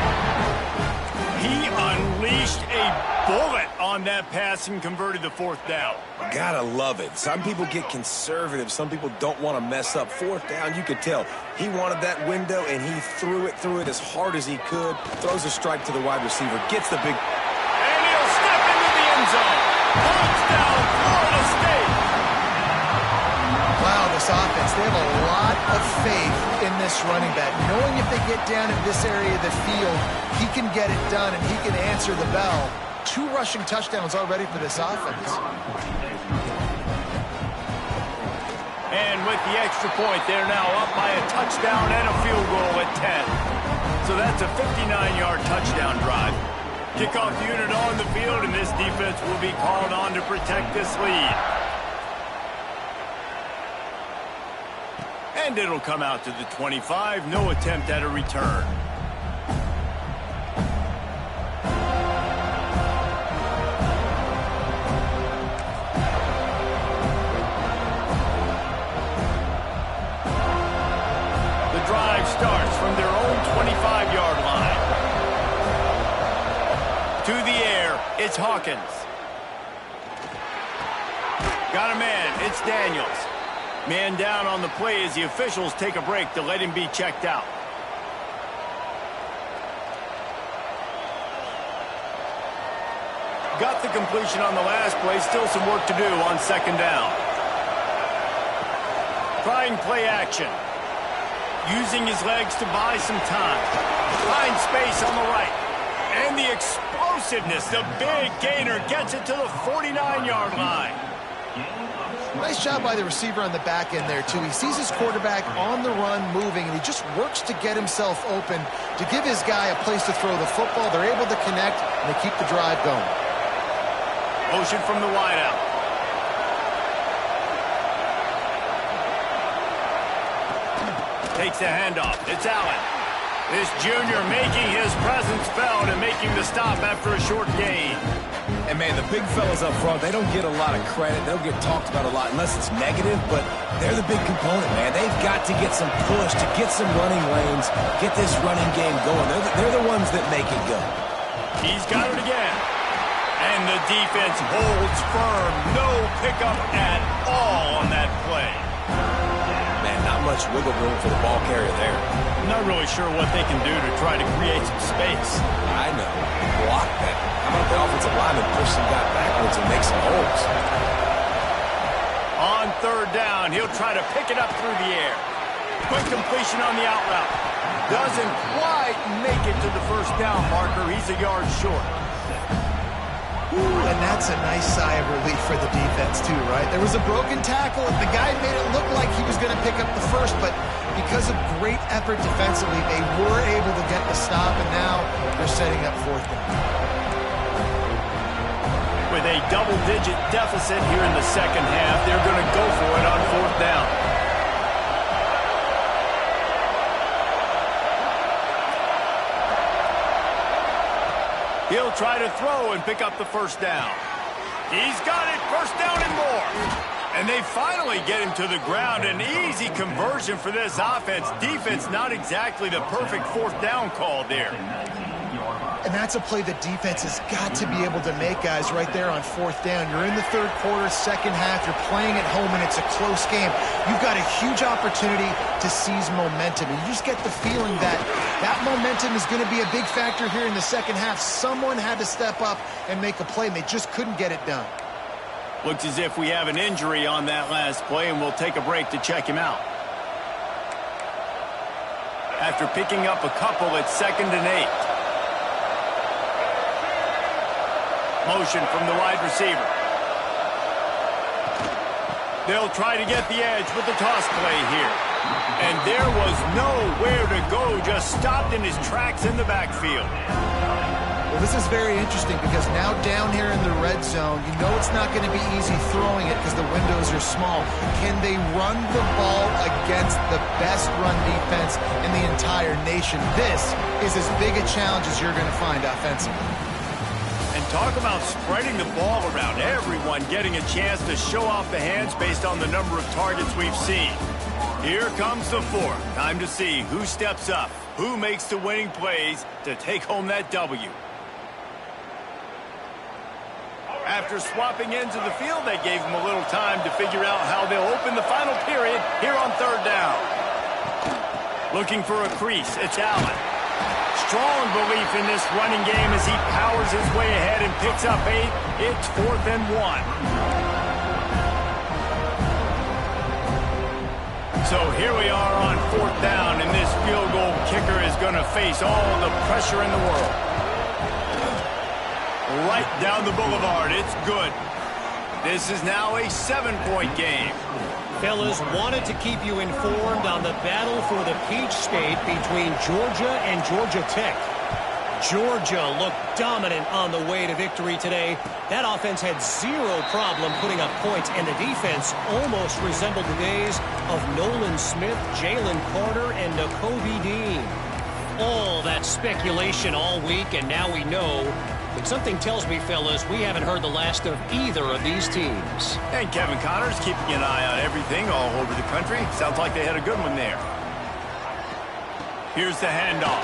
Speaker 1: He unleashed a bullet on that pass and converted the 4th down.
Speaker 3: Gotta love it. Some people get conservative. Some people don't want to mess up. 4th down, you could tell. He wanted that window, and he threw it as hard as he could. Throws a strike to the wide receiver. Gets the big...
Speaker 1: And he'll step into the end zone. Touchdown, Florida State.
Speaker 2: Wow, this offense, they have a lot of faith in this running back. Knowing if they get down in this area of the field, he can get it done, and he can answer the bell. 2 rushing touchdowns already for this offense.
Speaker 1: And with the extra point, they're now up by a touchdown and a field goal at 10. So that's a 59-yard touchdown drive. Kickoff unit on the field, and this defense will be called on to protect this lead. And it'll come out to the 25. No attempt at a return. Starts from their own 25-yard line. To the air, it's Hawkins. Got a man, it's Daniels. Man down on the play as the officials take a break to let him be checked out. Got the completion on the last play, still some work to do on 2nd down. Trying play action. Using his legs to buy some time. Finds space on the right. And the explosiveness, the big gainer gets it to the 49-yard line.
Speaker 2: Nice job by the receiver on the back end there, too. He sees his quarterback on the run moving, and he just works to get himself open to give his guy a place to throw the football. They're able to connect, and they keep the drive going.
Speaker 1: Motion from the wideout. Takes the handoff. It's Allen. This junior making his presence felt and making the stop after a short gain.
Speaker 3: And, man, the big fellas up front, they don't get a lot of credit. They don't get talked about a lot unless it's negative, but they're the big component, man. They've got to get some push, to get some running lanes, get this running game going. They're the ones that make it go.
Speaker 1: He's got it again. And the defense holds firm. No pickup at all on that play.
Speaker 3: Man, not much wiggle room for the ball carrier there.
Speaker 1: I'm not really sure what they can do to try to create some space.
Speaker 3: I know. Block that. How about the offensive lineman push some guy backwards and make some holes?
Speaker 1: On third down, he'll try to pick it up through the air. Quick completion on the out route. Doesn't quite make it to the first down marker. He's a yard short.
Speaker 2: Ooh, and that's a nice sigh of relief for the defense too, right? There was a broken tackle, and the guy made it look like he was going to pick up the first, but because of great effort defensively, they were able to get the stop, and now they're setting up fourth down.
Speaker 1: With a double-digit deficit here in the second half, they're going to go for it on fourth down. He'll try to throw and pick up the first down. He's got it, first down and more. And they finally get him to the ground. An easy conversion for this offense. Defense not exactly the perfect fourth down call there.
Speaker 2: And that's a play the defense has got to be able to make, guys, right there on fourth down. You're in the third quarter, second half. You're playing at home, and it's a close game. You've got a huge opportunity to seize momentum. And you just get the feeling that that momentum is going to be a big factor here in the second half. Someone had to step up and make a play, and they just couldn't get it done.
Speaker 1: Looks as if we have an injury on that last play, and we'll take a break to check him out. After picking up a couple, it's 2nd and 8. Motion from the wide receiver. They'll try to get the edge with the toss play here. And there was nowhere to go, just stopped in his tracks in the backfield.
Speaker 2: Well, this is very interesting because now down here in the red zone, you know it's not going to be easy throwing it because the windows are small. Can they run the ball against the best run defense in the entire nation? This is as big a challenge as you're going to find offensively.
Speaker 1: And talk about spreading the ball around. Everyone getting a chance to show off the hands based on the number of targets we've seen. Here comes the fourth. Time to see who steps up, who makes the winning plays to take home that W. After swapping into the field, they gave him a little time to figure out how they'll open the final period here on third down. Looking for a crease, it's Allen. Strong belief in this running game as he powers his way ahead and picks up 8. It's 4th and 1. So here we are on fourth down, and this field goal kicker is going to face all the pressure in the world. Right down the boulevard, it's good. This is now a 7-point game.
Speaker 4: Fellas, wanted to keep you informed on the battle for the Peach State between Georgia and Georgia Tech. Georgia looked dominant on the way to victory today. That offense had zero problem putting up points, and the defense almost resembled the days of Nolan Smith, Jalen Carter, and Nakobe Dean. All that speculation all week, and now we know. But something tells me, fellas, we haven't heard the last of either of these teams.
Speaker 1: And Kevin Connors keeping an eye on everything all over the country. Sounds like they had a good one there. Here's the handoff.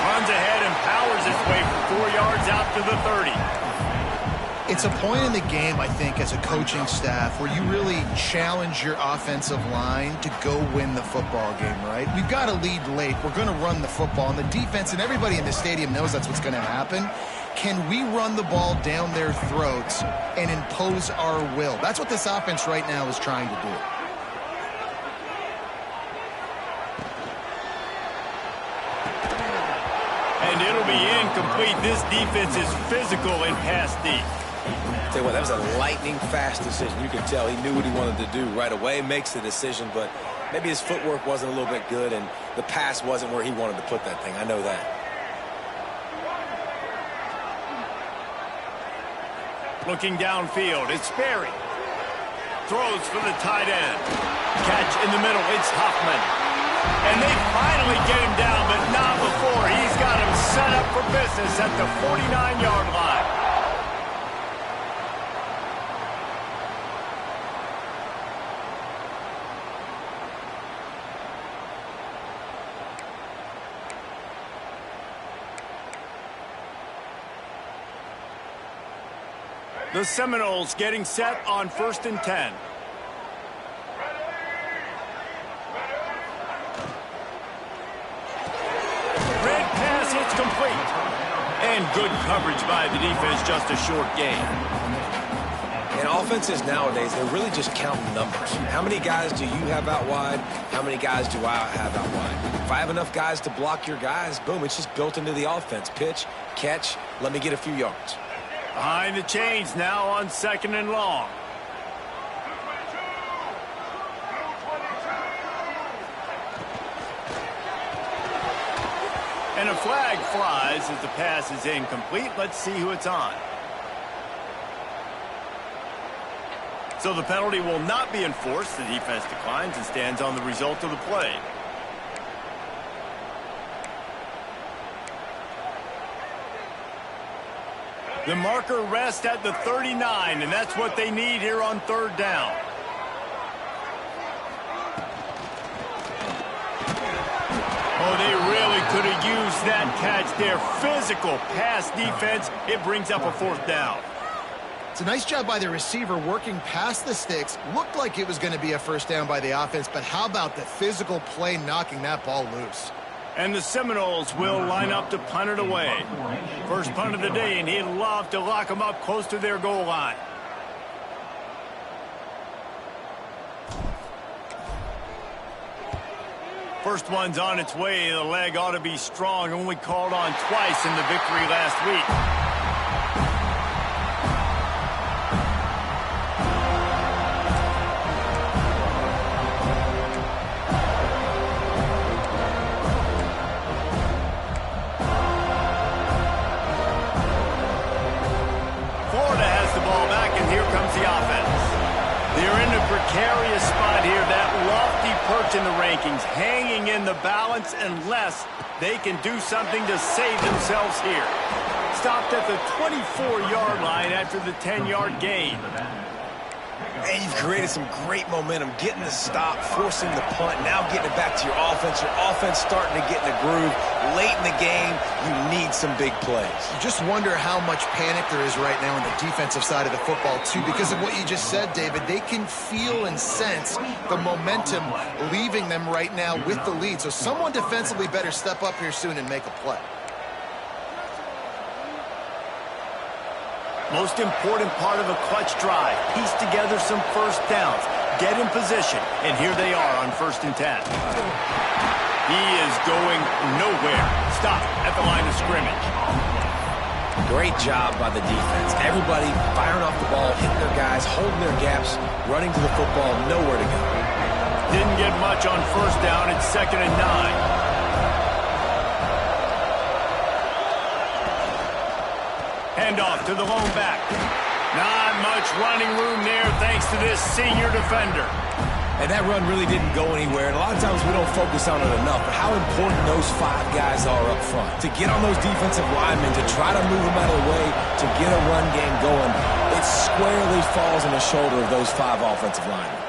Speaker 1: Runs ahead and powers his way for 4 yards out to the 30.
Speaker 2: It's a point in the game, I think, as a coaching staff where you really challenge your offensive line to go win the football game, right? We've got to lead late. We're going to run the football. And the defense and everybody in the stadium knows that's what's going to happen. Can we run the ball down their throats and impose our will? That's what this offense right now is trying to do.
Speaker 1: And it'll be incomplete. This defense is physical and pass deep.
Speaker 3: Tell you what, that was a lightning-fast decision. You could tell he knew what he wanted to do right away, makes the decision, but maybe his footwork wasn't a little bit good, and the pass wasn't where he wanted to put that thing. I know that.
Speaker 1: Looking downfield, it's Sperry. Throws for the tight end. Catch in the middle, it's Huffman. And they finally get him down, but not before. He's got him set up for business at the 49-yard line. The Seminoles getting set on 1st and 10. Red pass, it's complete. And good coverage by the defense, just a short gain.
Speaker 3: And offenses nowadays, they're really just counting numbers. How many guys do you have out wide? How many guys do I have out wide? If I have enough guys to block your guys, boom, it's just built into the offense. Pitch, catch, let me get a few yards.
Speaker 1: Behind the chains now on 2nd and long. And a flag flies as the pass is incomplete. Let's see who it's on. So the penalty will not be enforced. The defense declines and stands on the result of the play. The marker rests at the 39, and that's what they need here on 3rd down. Oh, they really could have used that catch there. Physical pass defense. It brings up a 4th down.
Speaker 2: It's a nice job by the receiver working past the sticks. Looked like it was going to be a 1st down by the offense, but how about the physical play knocking that ball loose?
Speaker 1: And the Seminoles will line up to punt it away. First punt of the day, and he'd love to lock them up close to their goal line. First one's on its way. The leg ought to be strong. Only called on twice in the victory last week. Precarious spot here, that lofty perch in the rankings, hanging in the balance unless they can do something to save themselves here. Stopped at the 24-yard line after the 10-yard gain.
Speaker 3: And you've created some great momentum, getting the stop, forcing the punt, now getting it back to your offense. Your offense starting to get in the groove. Late in the game, you need some big plays.
Speaker 2: You just wonder how much panic there is right now on the defensive side of the football, too, because of what you just said, David. They can feel and sense the momentum leaving them right now with the lead. So someone defensively better step up here soon and make a play.
Speaker 1: Most important part of a clutch drive. Piece together some 1st downs. Get in position. And here they are on 1st and 10. He is going nowhere. Stop at the line of scrimmage.
Speaker 3: Great job by the defense. Everybody firing off the ball, hitting their guys, holding their gaps, running to the football, nowhere to go.
Speaker 1: Didn't get much on 1st down. It's 2nd and 9. Handoff to the lone back. Not much running room there thanks to this senior defender.
Speaker 3: And that run really didn't go anywhere. And a lot of times we don't focus on it enough. But how important those 5 guys are up front. To get on those defensive linemen, to try to move them out of the way, to get a run game going, it squarely falls on the shoulder of those 5 offensive linemen.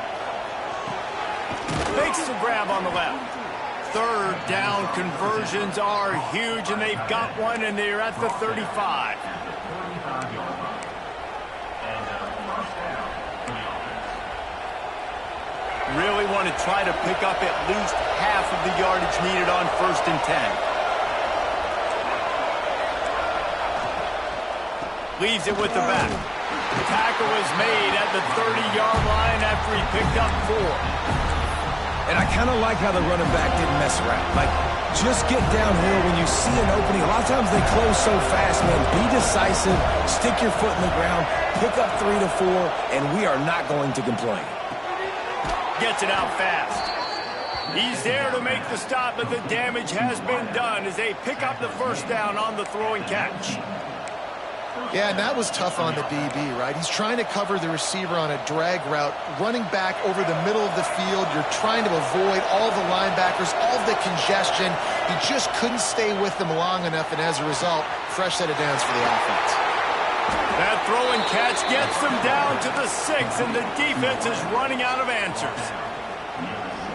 Speaker 1: Makes the grab on the left. 3rd down conversions are huge, and they've got one, and they're at the 35. Really want to try to pick up at least half of the yardage needed on 1st and 10. Leaves it with the back. The tackle is made at the 30-yard line after he picked up 4.
Speaker 3: And I kind of like how the running back didn't mess around. Like, just get downhill when you see an opening. A lot of times they close so fast, man. Be decisive, stick your foot in the ground, pick up 3 to 4, and we are not going to complain.
Speaker 1: Gets it out fast. He's there to make the stop, but the damage has been done as they pick up the 1st down on the throw and catch.
Speaker 2: Yeah, and that was tough on the DB, right? He's trying to cover the receiver on a drag route, running back over the middle of the field. You're trying to avoid all the linebackers, all the congestion. He just couldn't stay with them long enough, and as a result, fresh set of downs for the offense.
Speaker 1: That throw and catch gets them down to the 6, and the defense is running out of answers.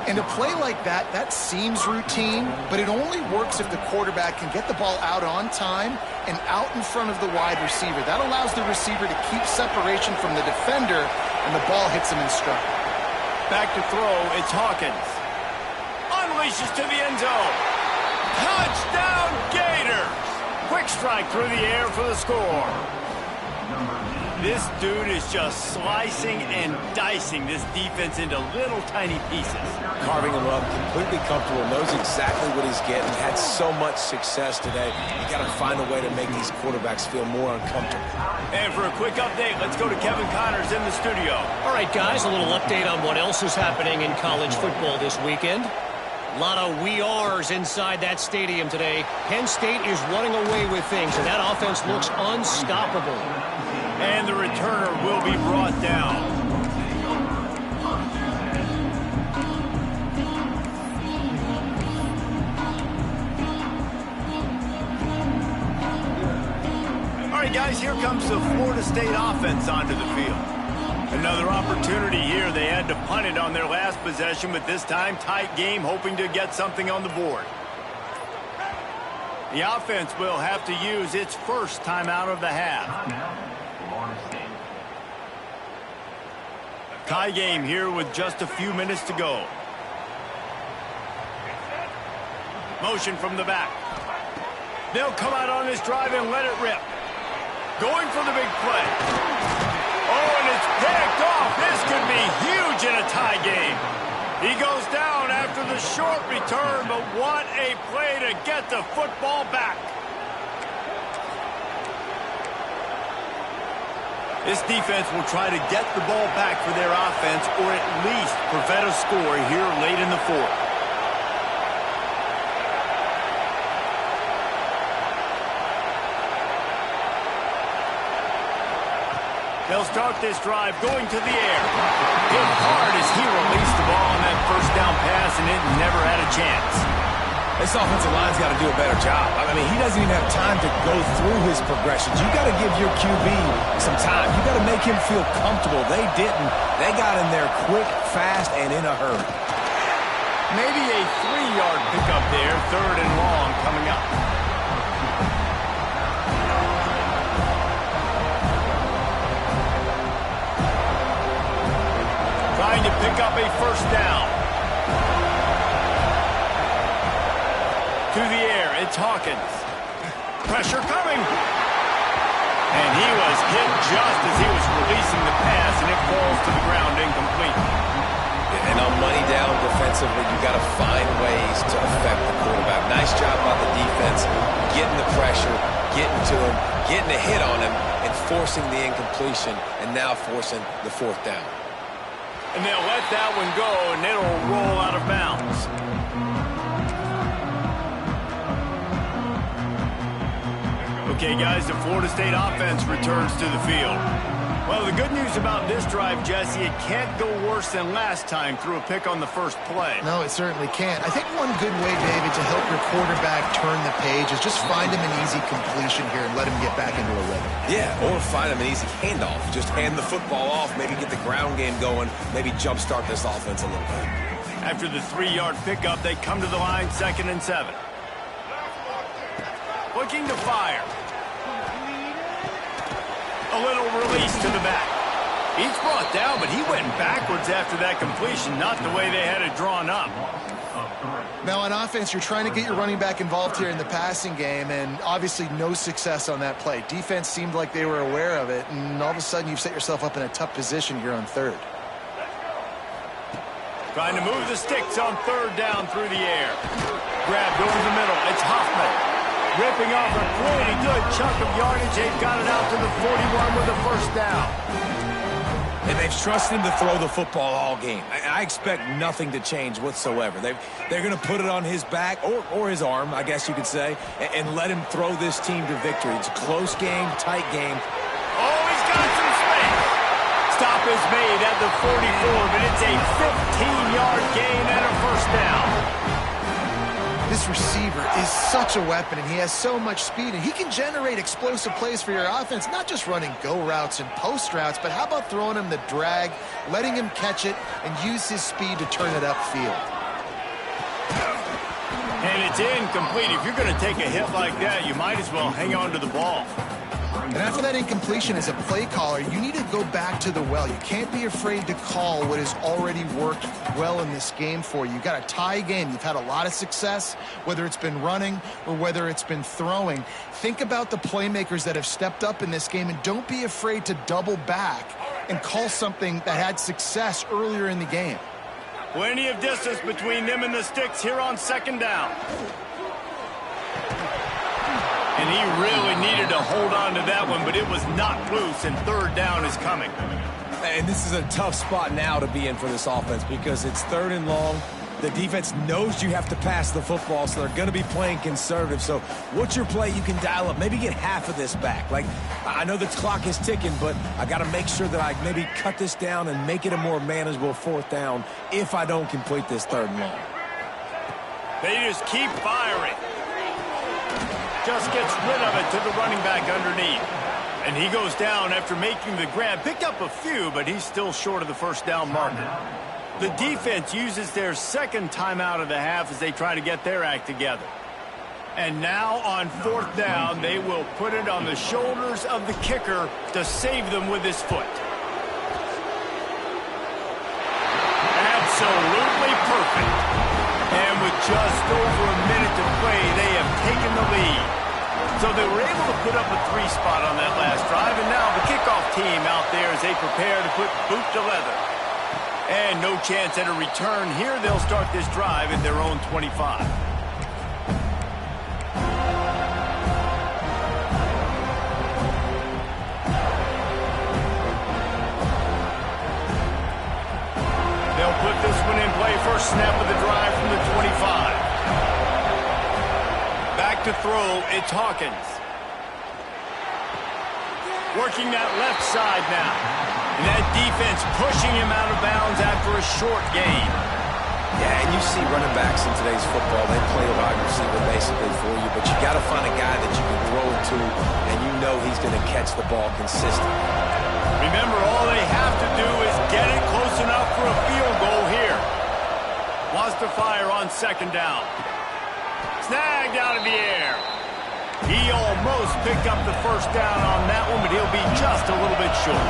Speaker 2: And a play like that, that seems routine, but it only works if the quarterback can get the ball out on time and out in front of the wide receiver. That allows the receiver to keep separation from the defender, and the ball hits him in stride.
Speaker 1: Back to throw, it's Hawkins. Unleashes to the end zone. Touchdown Gators! Quick strike through the air for the score. This dude is just slicing and dicing this defense into little tiny pieces.
Speaker 3: Carving him up, completely comfortable, knows exactly what he's getting, had so much success today. You got to find a way to make these quarterbacks feel more uncomfortable.
Speaker 1: And for a quick update, let's go to Kevin Connors in the studio.
Speaker 4: All right, guys, a little update on what else is happening in college football this weekend. A lot of we are's inside that stadium today. Penn State is running away with things, and that offense looks unstoppable.
Speaker 1: And the returner will be brought down. All right, guys, here comes the Florida State offense onto the field. Another opportunity here. They had to punt it on their last possession, but this time tight game, hoping to get something on the board. The offense will have to use its first timeout of the half. Tie game here with just a few minutes to go. Motion from the back. They'll come out on this drive and let it rip. Going for the big play. Oh, and it's picked off. This could be huge in a tie game. He goes down after the short return, but what a play to get the football back. This defense will try to get the ball back for their offense or at least prevent a score here late in the fourth. They'll start this drive going to the air. Hit hard as he released the ball on that first down pass, and it never had a chance.
Speaker 3: This offensive line's got to do a better job. I mean, he doesn't even have time to go through his progressions. You got to give your QB some time. You got to make him feel comfortable. They didn't. They got in there quick, fast, and in a hurry.
Speaker 1: Maybe a 3-yard pickup there, third and long coming up. Trying to pick up a first down. To the air, it's Hawkins. Pressure coming. And he was hit just as he was releasing the pass, and it falls to the ground incomplete.
Speaker 3: And on money down defensively, you got to find ways to affect the quarterback. Nice job by the defense, getting the pressure, getting to him, getting a hit on him, and forcing the incompletion, and now forcing the fourth down.
Speaker 1: And they'll let that one go, and it'll roll out of bounds. Okay, guys, the Florida State offense returns to the field. Well, the good news about this drive, Jesse, it can't go worse than last time through a pick on the first play.
Speaker 2: No, it certainly can't. I think one good way, David, to help your quarterback turn the page is just find him an easy completion here and let him get back into a rhythm.
Speaker 3: Yeah, or find him an easy handoff. Just hand the football off, maybe get the ground game going, maybe jumpstart this offense a little bit.
Speaker 1: After the 3-yard pickup, they come to the line, 2nd and 7. Looking to fire. A little release to the back. He's brought down, but he went backwards after that completion, not the way they had it drawn up.
Speaker 2: Now, on offense, you're trying to get your running back involved here in the passing game, and obviously no success on that play. Defense seemed like they were aware of it, and all of a sudden you've set yourself up in a tough position here on third.
Speaker 1: Trying to move the sticks on 3rd down through the air. Grabbed over the middle. It's Hoffman. Ripping off a pretty good chunk of yardage. They've got it out to the 41 with a first down.
Speaker 3: And they've trusted him to throw the football all game. I expect nothing to change whatsoever. They're going to put it on his back, or his arm, I guess you could say, and let him throw this team to victory. It's a close game, tight game.
Speaker 1: Oh, he's got some space. Stop is made at the 44, but it's a 15-yard gain and a first down.
Speaker 2: This receiver is such a weapon, and he has so much speed, and he can generate explosive plays for your offense, not just running go routes and post routes, but how about throwing him the drag, letting him catch it, and use his speed to turn it upfield.
Speaker 1: And it's incomplete. If you're going to take a hit like that, you might as well hang on to the ball.
Speaker 2: And after that incompletion, as a play caller, you need to go back to the well. You can't be afraid to call what has already worked well in this game for you. You've got a tie game. You've had a lot of success, whether it's been running or whether it's been throwing. Think about the playmakers that have stepped up in this game, and don't be afraid to double back and call something that had success earlier in the game.
Speaker 1: Plenty of distance between them and the sticks here on second down. And he really needed to hold on to that one, but it was knocked loose, and third down is coming.
Speaker 3: And this is a tough spot now to be in for this offense because it's third and long. The defense knows you have to pass the football, so they're going to be playing conservative. So what's your play you can dial up? Maybe get half of this back. Like, I know the clock is ticking, but I got to make sure that I maybe cut this down and make it a more manageable fourth down if I don't complete this third and long.
Speaker 1: They just keep firing. Just gets rid of it to the running back underneath. And he goes down after making the grab. Picked up a few, but he's still short of the first down marker. The defense uses their second timeout of the half as they try to get their act together. And now on fourth down, they will put it on the shoulders of the kicker to save them with his foot. Absolutely perfect. And with just over a minute to play, they have taken the lead. So they were able to put up a 3 spot on that last drive, and now the kickoff team out there as they prepare to put boot to leather. And no chance at a return here. They'll start this drive at their own 25. They'll put this one in play. First snap of the drive from the 25. Back to throw, it's Hawkins. Working that left side now. And that defense pushing him out of bounds after a short gain.
Speaker 3: Yeah, and you see running backs in today's football, they play a wide receiver basically for you, but you got to find a guy that you can throw it to, and you know he's going to catch the ball consistently.
Speaker 1: Remember, all they have to do is get it close enough for a field goal here. Wants to fire on second down. Snagged out of the air. He almost picked up the first down on that one, but he'll be just a little bit short.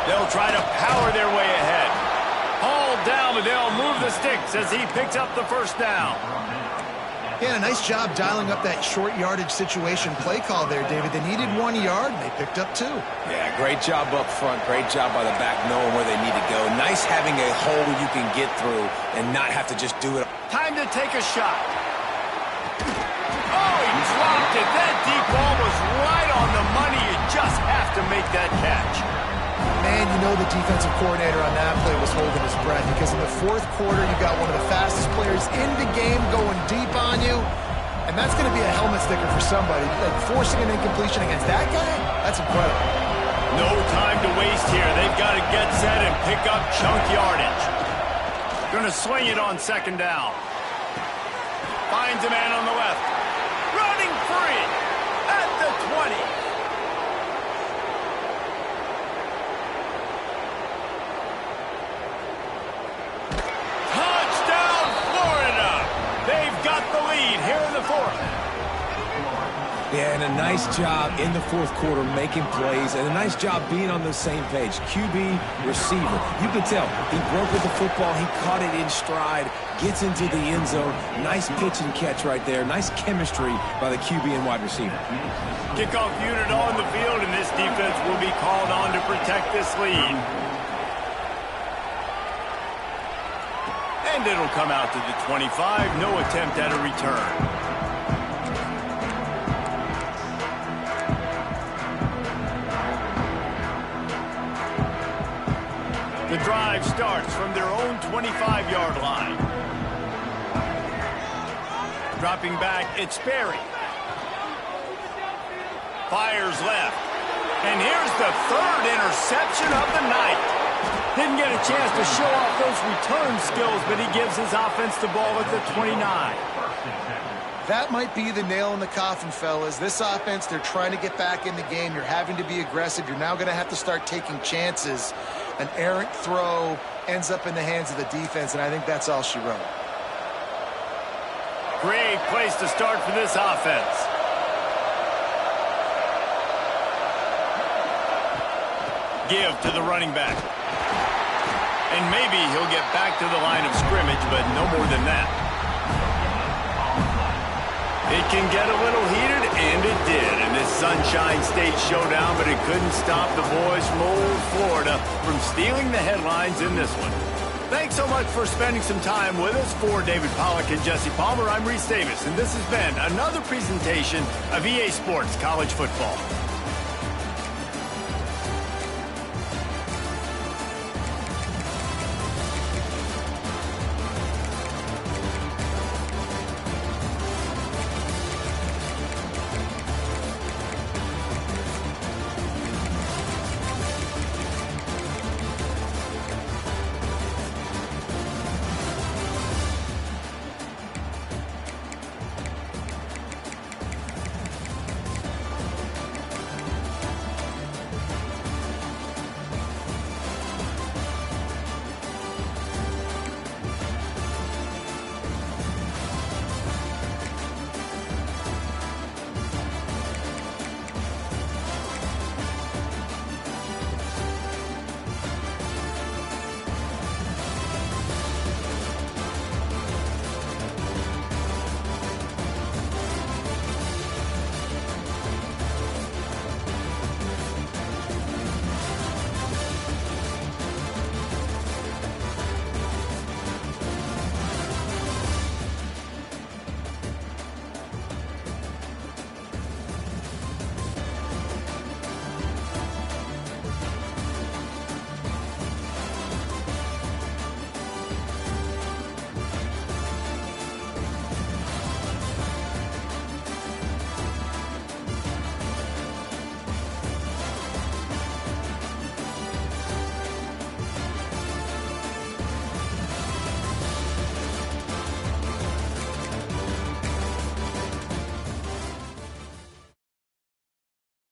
Speaker 1: They'll try to power their way ahead. Hauled down, but they'll move the sticks as he picks up the first down.
Speaker 2: Yeah, a nice job dialing up that short yardage situation play call there, David. They needed 1 yard, and they picked up 2.
Speaker 3: Yeah, great job up front. Great job by the back knowing where they need to go. Nice having a hole you can get through and not have to just do it.
Speaker 1: Time to take a shot. Oh, he dropped it. That deep ball was right on the money. You just have to make that catch.
Speaker 2: Man, you know the defensive coordinator on that play was holding his breath because in the fourth quarter, you got one of the fastest players in the game going deep on you, and that's going to be a helmet sticker for somebody. Like forcing an incompletion against that guy, that's incredible.
Speaker 1: No time to waste here. They've got to get set and pick up chunk yardage. Going to swing it on second down. Finds a man on the left. Running free at the 20. Here in the fourth.
Speaker 3: Yeah, and a nice job in the fourth quarter making plays, and a nice job being on the same page. QB, receiver. You can tell he broke with the football. He caught it in stride, gets into the end zone. Nice pitch and catch right there. Nice chemistry by the QB and wide receiver.
Speaker 1: Kickoff unit on the field, and this defense will be called on to protect this lead. And it'll come out to the 25. No attempt at a return. The drive starts from their own 25-yard line. Dropping back, it's Sperry. Fires left. And here's the third interception of the night. Didn't get a chance to show off those return skills, but he gives his offense the ball at the 29.
Speaker 2: That might be the nail in the coffin, fellas. This offense, they're trying to get back in the game. You're having to be aggressive. You're now going to have to start taking chances. An errant throw ends up in the hands of the defense, and I think that's all she wrote.
Speaker 1: Great place to start for this offense. Give to the running back. And maybe he'll get back to the line of scrimmage, but no more than that. It can get a little heated, and it did in this Sunshine State showdown, but it couldn't stop the boys from old Florida from stealing the headlines in this one. Thanks so much for spending some time with us. For David Pollack and Jesse Palmer, I'm Reese Davis, and this has been another presentation of EA Sports College Football.